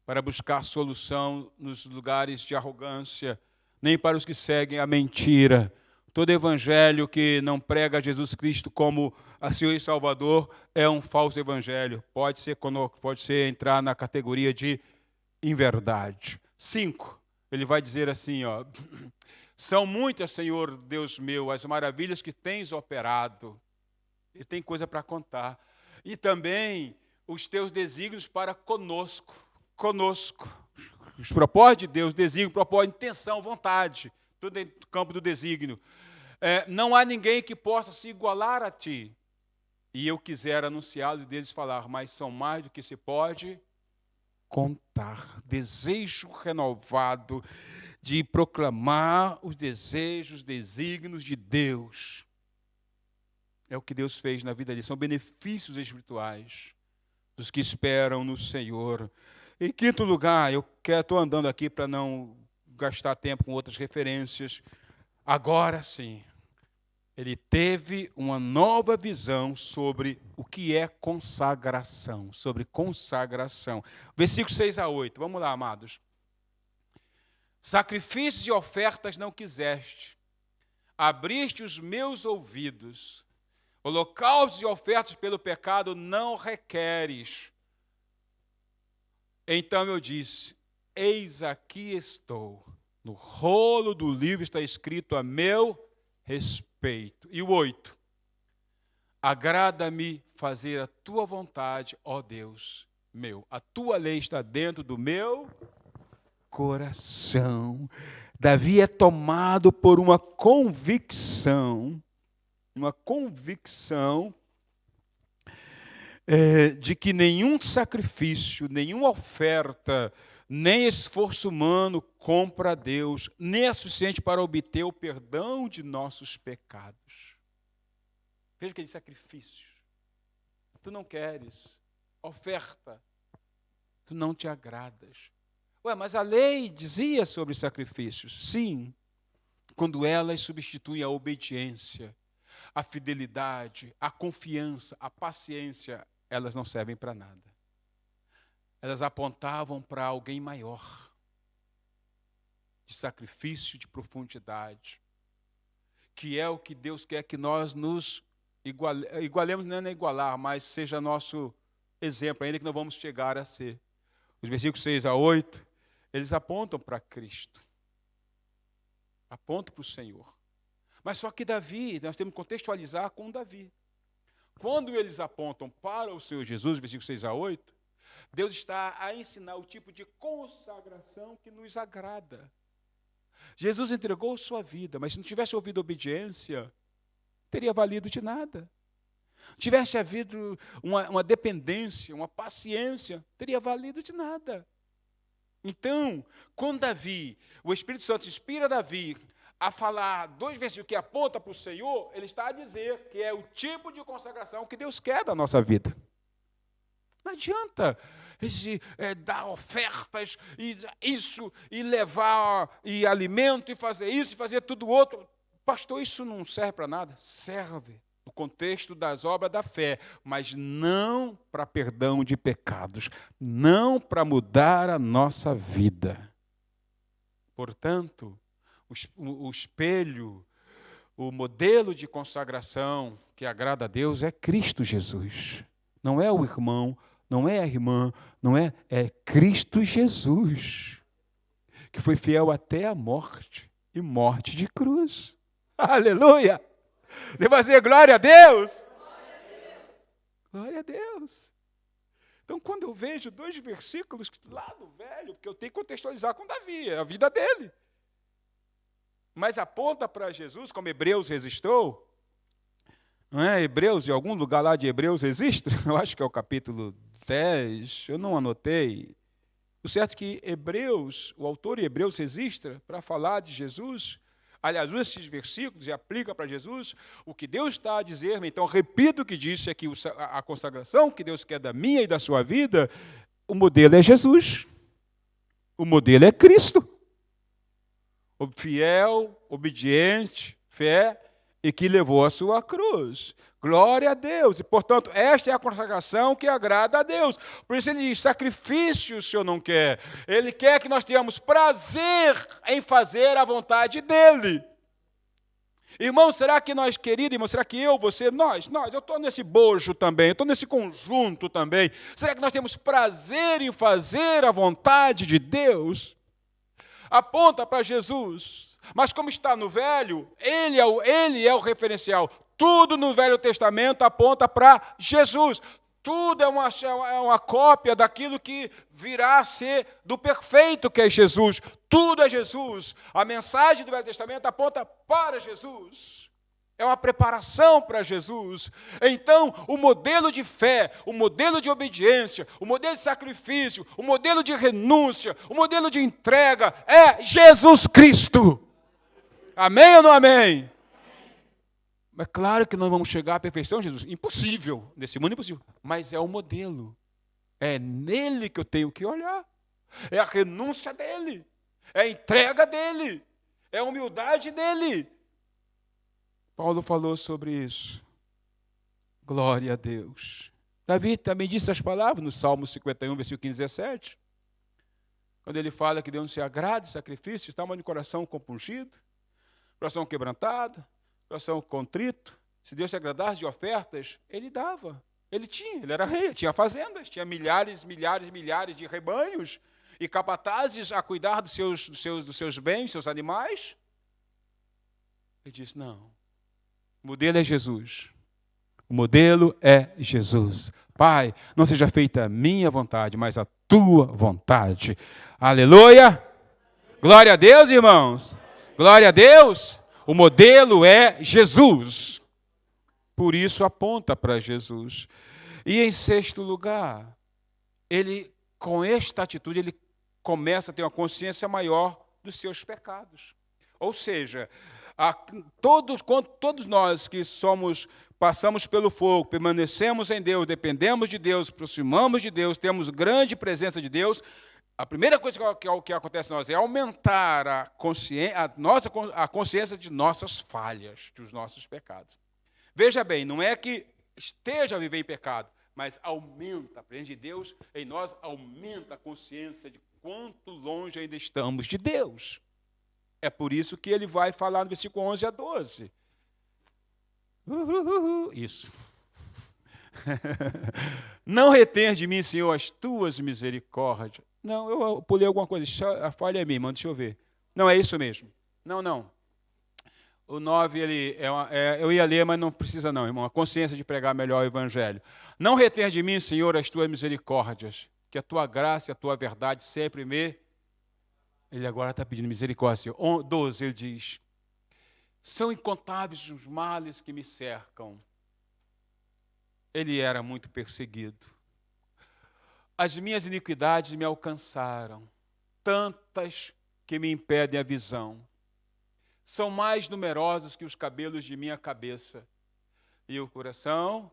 para buscar solução nos lugares de arrogância, nem para os que seguem a mentira. Todo evangelho que não prega Jesus Cristo como a Senhor e Salvador é um falso evangelho. Pode ser entrar na categoria de inverdade. 5, ele vai dizer assim, são muitas, Senhor Deus meu, as maravilhas que tens operado. Ele tem coisa para contar. E também os teus desígnios para conosco. Os propósitos de Deus, desígnio, propósito, intenção, vontade. Tudo dentro do campo do desígnio. Não há ninguém que possa se igualar a ti. E eu quisera anunciá-los e deles falar, mas são mais do que se pode contar. Desejo renovado de proclamar os desejos, desígnios de Deus. É o que Deus fez na vida dele. São benefícios espirituais dos que esperam no Senhor. Em quinto lugar, eu estou andando aqui para não gastar tempo com outras referências. Agora sim, ele teve uma nova visão sobre o que é consagração. Sobre consagração. Versículos 6 a 8. Vamos lá, amados. Sacrifícios e ofertas não quiseste. Abriste os meus ouvidos. Holocaustos e ofertas pelo pecado não requeres. Então eu disse, eis aqui estou. No rolo do livro está escrito a meu respeito. E o 8. Agrada-me fazer a tua vontade, ó Deus meu. A tua lei está dentro do meu coração. Davi é tomado por uma convicção de que nenhum sacrifício, nenhuma oferta, nem esforço humano compra a Deus, nem é suficiente para obter o perdão de nossos pecados. Veja que ele diz sacrifício. Tu não queres oferta, tu não te agradas. Mas a lei dizia sobre sacrifícios. Sim, quando elas substituem a obediência, a fidelidade, a confiança, a paciência, elas não servem para nada. Elas apontavam para alguém maior, de sacrifício, de profundidade, que é o que Deus quer que nós nos igualemos, não é igualar, mas seja nosso exemplo, ainda que não vamos chegar a ser. Os versículos 6 a 8, eles apontam para Cristo, apontam para o Senhor. Mas só que Davi, nós temos que contextualizar com Davi. Quando eles apontam para o Senhor Jesus, versículos 6 a 8, Deus está a ensinar o tipo de consagração que nos agrada. Jesus entregou sua vida, mas se não tivesse havido obediência, teria valido de nada. Tivesse havido uma dependência, uma paciência, teria valido de nada. Então, quando Davi, o Espírito Santo inspira Davi a falar 2 versículos que aponta para o Senhor, ele está a dizer que é o tipo de consagração que Deus quer da nossa vida. Não adianta dar ofertas, e levar e alimento, e fazer isso, e fazer tudo outro. Pastor, isso não serve para nada? Serve no contexto das obras da fé, mas não para perdão de pecados, não para mudar a nossa vida. Portanto, o espelho, o modelo de consagração que agrada a Deus é Cristo Jesus. Não é o irmão, não é a irmã, não é Cristo Jesus, que foi fiel até a morte, e morte de cruz. Aleluia! Deva dizer glória a Deus! Glória a Deus! Então, quando eu vejo 2 versículos lá no Velho, porque eu tenho que contextualizar com Davi, é a vida dele. Mas aponta para Jesus, como Hebreus registrou. Não é? Hebreus, em algum lugar lá de Hebreus registra, eu acho que é o capítulo 10, eu não anotei. O certo é que Hebreus, o autor de Hebreus registra para falar de Jesus. Aliás, usa esses versículos e aplica para Jesus. O que Deus está a dizer, então, repito o que disse, é que a consagração que Deus quer da minha e da sua vida, o modelo é Jesus. O modelo é Cristo. O fiel, obediente, fé, e que levou a sua cruz. Glória a Deus. E, portanto, esta é a consagração que agrada a Deus. Por isso ele diz, sacrifício o Senhor não quer. Ele quer que nós tenhamos prazer em fazer a vontade dEle. Irmão, será que nós, querido irmão, será que eu, você, nós, eu estou nesse bojo também, eu estou nesse conjunto também. Será que nós temos prazer em fazer a vontade de Deus? Aponta para Jesus. Mas como está no Velho, ele é o referencial. Tudo no Velho Testamento aponta para Jesus. Tudo é uma cópia daquilo que virá a ser do perfeito que é Jesus. Tudo é Jesus. A mensagem do Velho Testamento aponta para Jesus. É uma preparação para Jesus. Então, o modelo de fé, o modelo de obediência, o modelo de sacrifício, o modelo de renúncia, o modelo de entrega é Jesus Cristo. Amém ou não amém? Mas claro que nós vamos chegar à perfeição, Jesus. Impossível. Nesse mundo, impossível. Mas é o modelo. É nele que eu tenho que olhar. É a renúncia dele. É a entrega dele. É a humildade dele. Paulo falou sobre isso. Glória a Deus. Davi também disse as palavras no Salmo 51, versículo 15 e 17. Quando ele fala que Deus não se agrada de sacrifício, está de coração compungido, coração quebrantado, coração contrito. Se Deus se agradasse de ofertas, ele dava. Ele era rei, tinha fazendas, tinha milhares de rebanhos e capatazes a cuidar dos seus bens, seus animais. Ele disse, não, o modelo é Jesus. O modelo é Jesus. Pai, não seja feita a minha vontade, mas a tua vontade. Aleluia! Glória a Deus, irmãos! Glória a Deus! O modelo é Jesus. Por isso aponta para Jesus. E em sexto lugar, ele, com esta atitude, ele começa a ter uma consciência maior dos seus pecados. Ou seja, todos nós que passamos pelo fogo, permanecemos em Deus, dependemos de Deus, aproximamos de Deus, temos grande presença de Deus, a primeira coisa que acontece em nós é aumentar a consciência de nossas falhas, dos nossos pecados. Veja bem, não é que esteja a viver em pecado, mas aumenta a presença de Deus em nós, aumenta a consciência de quanto longe ainda estamos de Deus. É por isso que ele vai falar no versículo 11 a 12. Isso. Não retenhas de mim, Senhor, as tuas misericórdias. Não, eu pulei alguma coisa. A falha é minha, irmão, deixa eu ver. Não, é isso mesmo. Não. O 9, eu ia ler, mas não precisa não, irmão. A consciência de pregar melhor o evangelho. Não retenhas de mim, Senhor, as tuas misericórdias, que a tua graça e a tua verdade sempre me... Ele agora está pedindo misericórdia. 12, ele diz, são incontáveis os males que me cercam. Ele era muito perseguido. As minhas iniquidades me alcançaram, tantas que me impedem a visão. São mais numerosas que os cabelos de minha cabeça. E o coração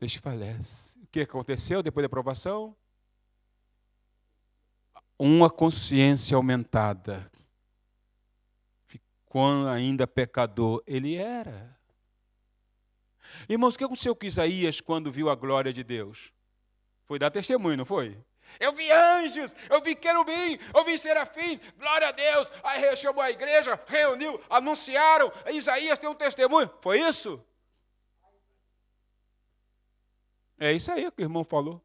desfalece. O que aconteceu depois da provação? Uma consciência aumentada. Ficou ainda pecador. Ele era. Irmãos, o que aconteceu com Isaías quando viu a glória de Deus? Foi dar testemunho, não foi? Eu vi anjos, eu vi querubim, eu vi serafim, glória a Deus. Aí chamou a igreja, reuniu, anunciaram, Isaías tem um testemunho. Foi isso? É isso aí que o irmão falou.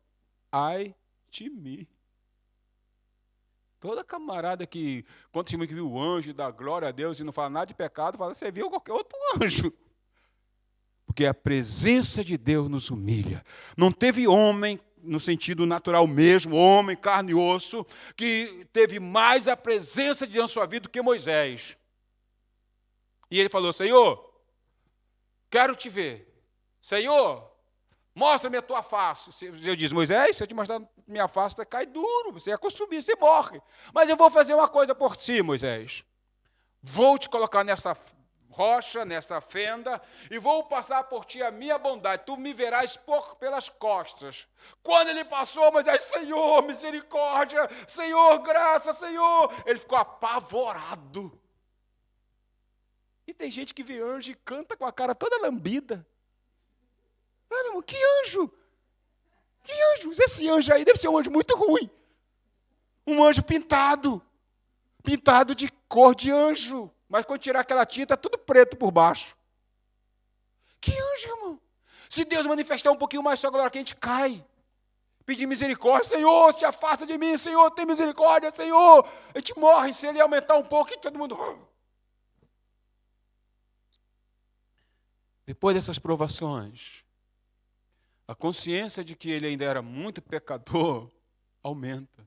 Ai de mim. Toda camarada que conta testemunho que viu o anjo, dá glória a Deus e não fala nada de pecado, fala, você viu qualquer outro anjo. Porque a presença de Deus nos humilha. Não teve homem, no sentido natural mesmo, homem, carne e osso, que teve mais a presença de Deus na sua vida do que Moisés. E ele falou, Senhor, quero te ver. Senhor, mostra-me a tua face. Eu disse, Moisés, se eu te mostrar minha face, você cai duro, você ia consumir, você morre. Mas eu vou fazer uma coisa por ti, Moisés. Vou te colocar nessa rocha, nessa fenda, e vou passar por ti a minha bondade. Tu me verás pelas costas. Quando ele passou, Moisés, Senhor, misericórdia, Senhor, graça, Senhor. Ele ficou apavorado. E tem gente que vê anjo e canta com a cara toda lambida. Mano, que anjo? Que anjo? Esse anjo aí deve ser um anjo muito ruim. Um anjo pintado. Pintado de cor de anjo. Mas quando tirar aquela tinta, tudo preto por baixo. Que anjo, irmão? Se Deus manifestar um pouquinho mais sua glória, que a gente cai. Pedir misericórdia. Senhor, te afasta de mim. Senhor, tem misericórdia. Senhor, a gente morre. Se ele aumentar um pouco, e todo mundo... Depois dessas provações, a consciência de que ele ainda era muito pecador aumenta.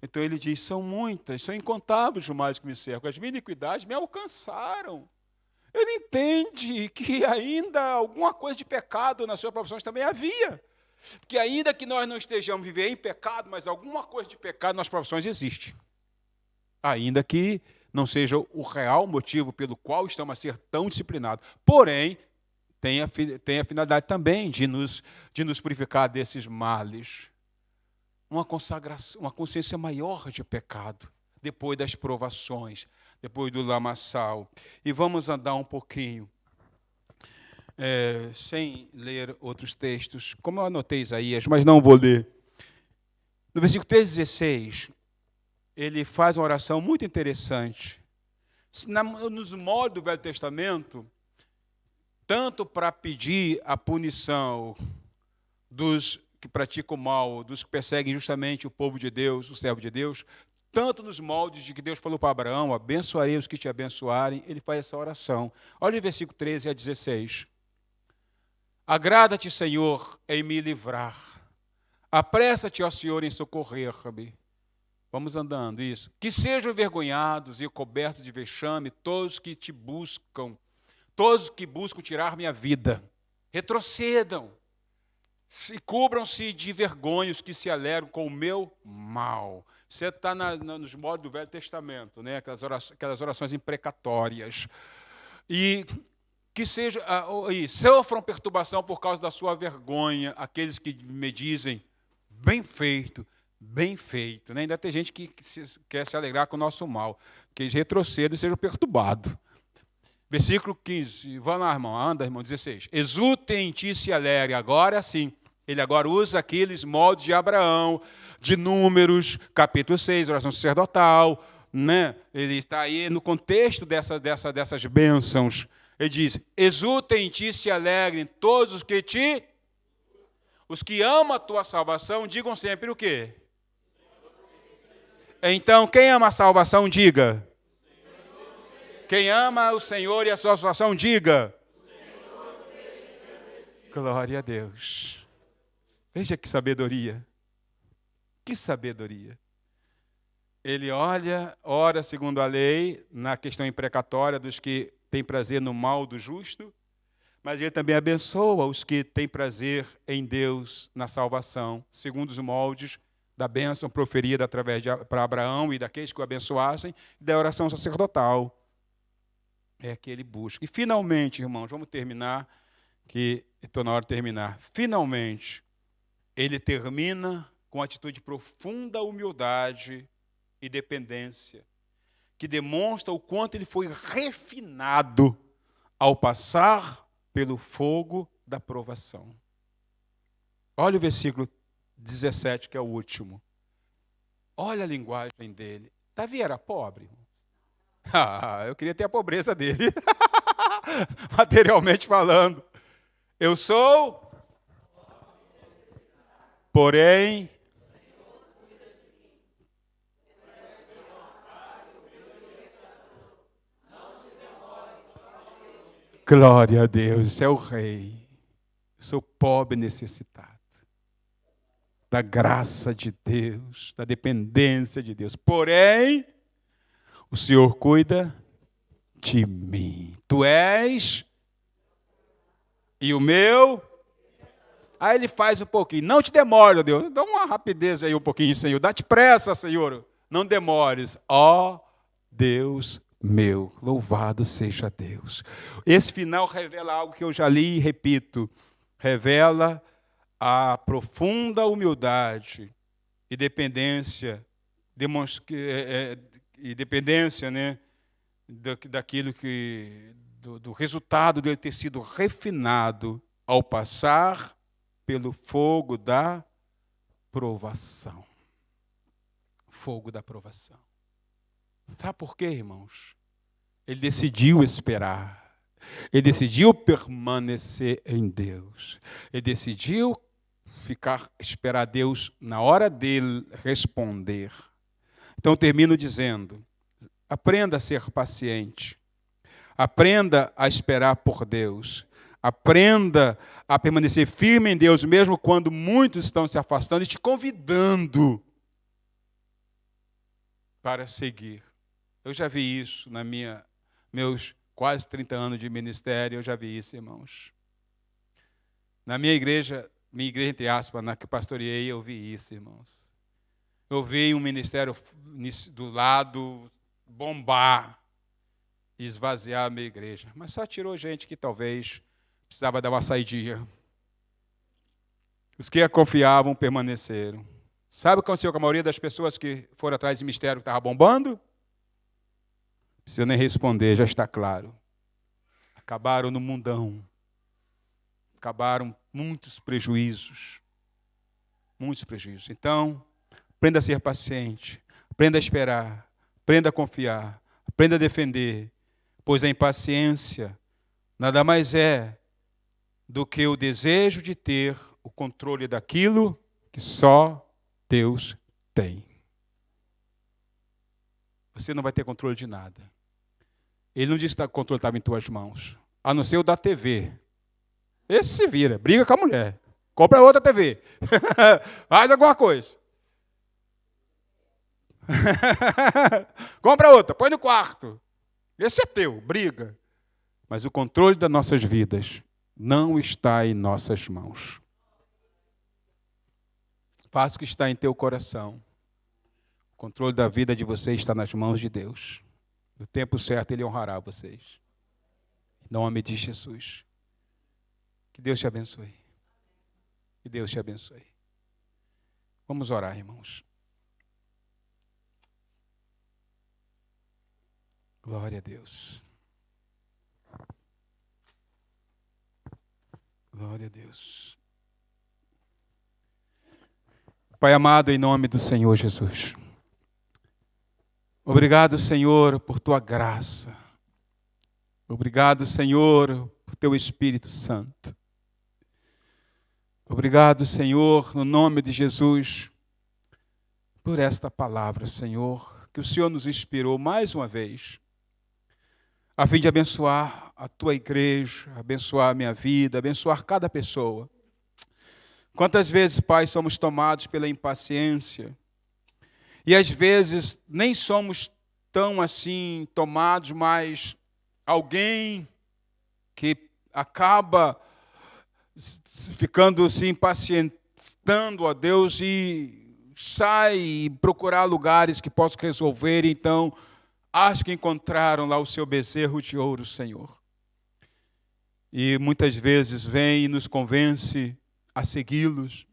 Então ele diz, são muitas, são incontáveis os males que me cercam, as minhas iniquidades me alcançaram. Ele entende que ainda alguma coisa de pecado nas suas provações também havia. Que ainda que nós não estejamos vivendo em pecado, mas alguma coisa de pecado nas provações existe. Ainda que não seja o real motivo pelo qual estamos a ser tão disciplinados. Porém, tem a finalidade também de nos purificar desses males. Uma consagração, uma consciência maior de pecado, depois das provações, depois do lamaçal. E vamos andar um pouquinho, sem ler outros textos, como eu anotei Isaías, mas não vou ler. No versículo 3,16, ele faz uma oração muito interessante. Nos moldes do Velho Testamento, tanto para pedir a punição dos que praticam o mal, dos que perseguem justamente o povo de Deus, o servo de Deus, tanto nos moldes de que Deus falou para Abraão, abençoarei os que te abençoarem, ele faz essa oração. Olha o versículo 13 a 16. Agrada-te, Senhor, em me livrar. Apressa-te, ó Senhor, em socorrer-me. Vamos andando, isso. Que sejam envergonhados e cobertos de vexame todos que te buscam, todos que buscam tirar minha vida. Retrocedam. Se cubram-se de vergonha os que se alegram com o meu mal. Você está nos modos do Velho Testamento, né? Aquelas orações imprecatórias. E que seja, sofram perturbação por causa da sua vergonha, aqueles que me dizem, bem feito, né? Ainda tem gente que quer se alegrar com o nosso mal, que eles retrocedam e sejam perturbados. Versículo 15, vamos lá, irmão, anda, irmão, 16. Exultem em ti e se alegre, agora sim. Ele agora usa aqueles moldes de Abraão, de Números, capítulo 6, oração sacerdotal, né? Ele está aí no contexto dessas bênçãos. Ele diz, exultem em ti e se alegrem todos os que amam a tua salvação, digam sempre o quê? Então, quem ama a salvação, diga. Quem ama o Senhor e a sua salvação, diga. Glória a Deus. Veja que sabedoria. Que sabedoria. Ele ora segundo a lei, na questão imprecatória dos que têm prazer no mal do justo, mas ele também abençoa os que têm prazer em Deus, na salvação, segundo os moldes da bênção proferida para Abraão e daqueles que o abençoassem, e da oração sacerdotal. É que ele busca. E finalmente, irmãos, vamos terminar, que estou na hora de terminar. Finalmente, ele termina com atitude de profunda humildade e dependência, que demonstra o quanto ele foi refinado ao passar pelo fogo da provação. Olha o versículo 17, que é o último. Olha a linguagem dele. Davi era pobre. Eu queria ter a pobreza dele. Materialmente falando. Eu sou, porém, glória a Deus, esse é o rei. Eu sou pobre e necessitado da graça de Deus, da dependência de Deus. Porém, o Senhor cuida de mim. Tu és e o meu. Aí ele faz um pouquinho. Não te demore, ó Deus. Dá uma rapidez aí um pouquinho, Senhor. Dá-te pressa, Senhor. Não demores. Ó Deus meu, louvado seja Deus. Esse final revela algo que eu já li e repito. Revela a profunda humildade e dependência, né, daquilo que, do resultado dele ter sido refinado ao passar pelo fogo da provação. Fogo da provação. Sabe por quê, irmãos? Ele decidiu esperar. Ele decidiu permanecer em Deus. Ele decidiu esperar Deus na hora dele responder. Então eu termino dizendo: aprenda a ser paciente. Aprenda a esperar por Deus. Aprenda a permanecer firme em Deus, mesmo quando muitos estão se afastando e te convidando para seguir. Eu já vi isso meus quase 30 anos de ministério, eu já vi isso, irmãos. Na minha igreja entre aspas, na que eu pastoreei, eu vi isso, irmãos. Eu vi um ministério do lado bombar, esvaziar a minha igreja. Mas só tirou gente que talvez precisava dar uma saidinha. Os que a confiavam permaneceram. Sabe o que aconteceu com a maioria das pessoas que foram atrás de mistério que estava bombando? Não precisa nem responder, já está claro. Acabaram no mundão. Acabaram muitos prejuízos. Muitos prejuízos. Então, aprenda a ser paciente. Aprenda a esperar. Aprenda a confiar. Aprenda a defender. Pois a impaciência nada mais é do que o desejo de ter o controle daquilo que só Deus tem. Você não vai ter controle de nada. Ele não disse que o controle estava em tuas mãos. A não ser o da TV. Esse se vira, briga com a mulher. Compra outra TV. Faz alguma coisa. Compra outra, põe no quarto. Esse é teu, briga. Mas o controle das nossas vidas não está em nossas mãos. Faça o que está em teu coração. O controle da vida de vocês está nas mãos de Deus. No tempo certo, Ele honrará vocês. Em nome de Jesus. Que Deus te abençoe. Que Deus te abençoe. Vamos orar, irmãos. Glória a Deus. Glória a Deus. Pai amado, em nome do Senhor Jesus. Obrigado, Senhor, por tua graça. Obrigado, Senhor, por teu Espírito Santo. Obrigado, Senhor, no nome de Jesus, por esta palavra, Senhor, que o Senhor nos inspirou mais uma vez, a fim de abençoar a tua igreja, abençoar a minha vida, abençoar cada pessoa. Quantas vezes, Pai, somos tomados pela impaciência, e às vezes nem somos tão assim tomados, mas alguém que acaba ficando se impacientando a Deus e sai procurar lugares que possam resolver, então acho que encontraram lá o seu bezerro de ouro, Senhor. E muitas vezes vem e nos convence a segui-los.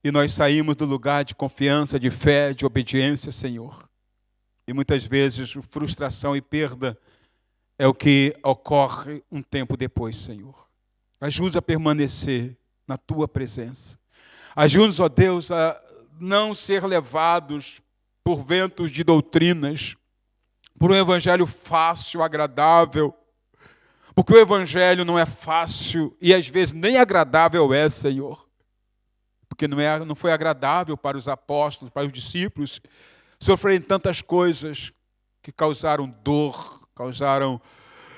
E nós saímos do lugar de confiança, de fé, de obediência, Senhor. E muitas vezes frustração e perda é o que ocorre um tempo depois, Senhor. Ajuda a permanecer na tua presença. Ajuda-nos, ó Deus, a não ser levados por ventos de doutrinas, por um evangelho fácil, agradável, porque o evangelho não é fácil e às vezes nem agradável é, Senhor. Porque não foi agradável para os apóstolos, para os discípulos, sofrerem tantas coisas que causaram dor, causaram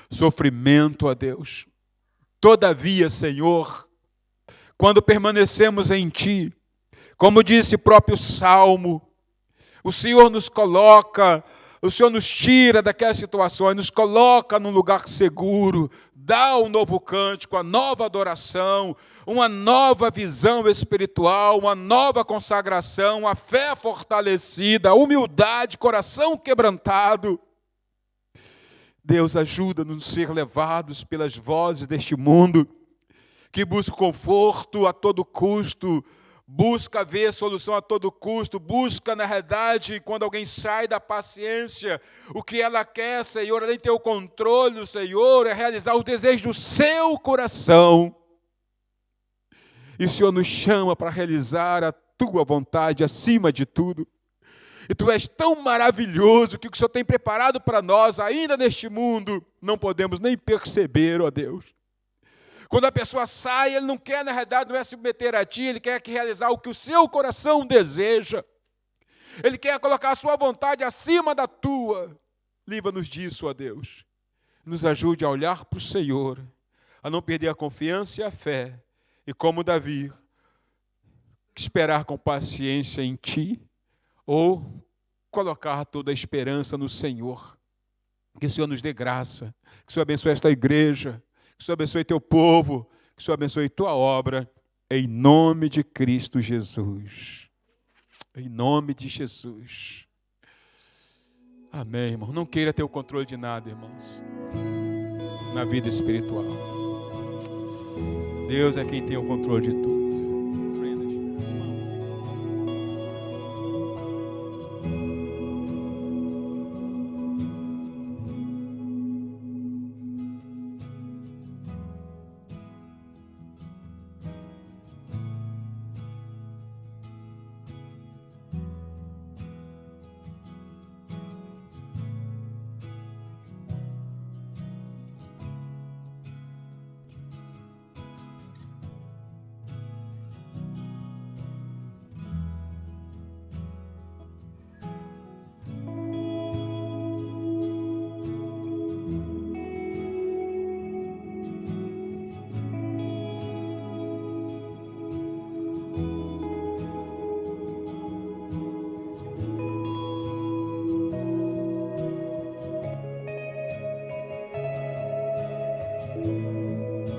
sofrimento, ó Deus. Todavia, Senhor, quando permanecemos em Ti, como disse o próprio Salmo, o Senhor nos coloca, o Senhor nos tira daquelas situações, nos coloca num lugar seguro, dá um novo cântico, uma nova adoração, uma nova visão espiritual, uma nova consagração, a fé fortalecida, a humildade, coração quebrantado. Deus, ajuda-nos a ser levados pelas vozes deste mundo, que busca conforto a todo custo, busca ver solução a todo custo, busca, na realidade, quando alguém sai da paciência, o que ela quer, Senhor, além de ter o controle do Senhor, é realizar o desejo do seu coração. E o Senhor nos chama para realizar a tua vontade acima de tudo. E tu és tão maravilhoso que o que o Senhor tem preparado para nós, ainda neste mundo, não podemos nem perceber, ó Deus. Quando a pessoa sai, ele não quer, na realidade, não é se submeter a Ti, ele quer realizar o que o seu coração deseja. Ele quer colocar a sua vontade acima da tua. Livra-nos disso, ó Deus. Nos ajude a olhar para o Senhor, a não perder a confiança e a fé. E como Davi, esperar com paciência em Ti, ou colocar toda a esperança no Senhor. Que o Senhor nos dê graça, que o Senhor abençoe esta igreja, que o Senhor abençoe teu povo, que o Senhor abençoe tua obra, em nome de Cristo Jesus. Em nome de Jesus. Amém, irmão. Não queira ter o controle de nada, irmãos, na vida espiritual. Deus é quem tem o controle de tudo.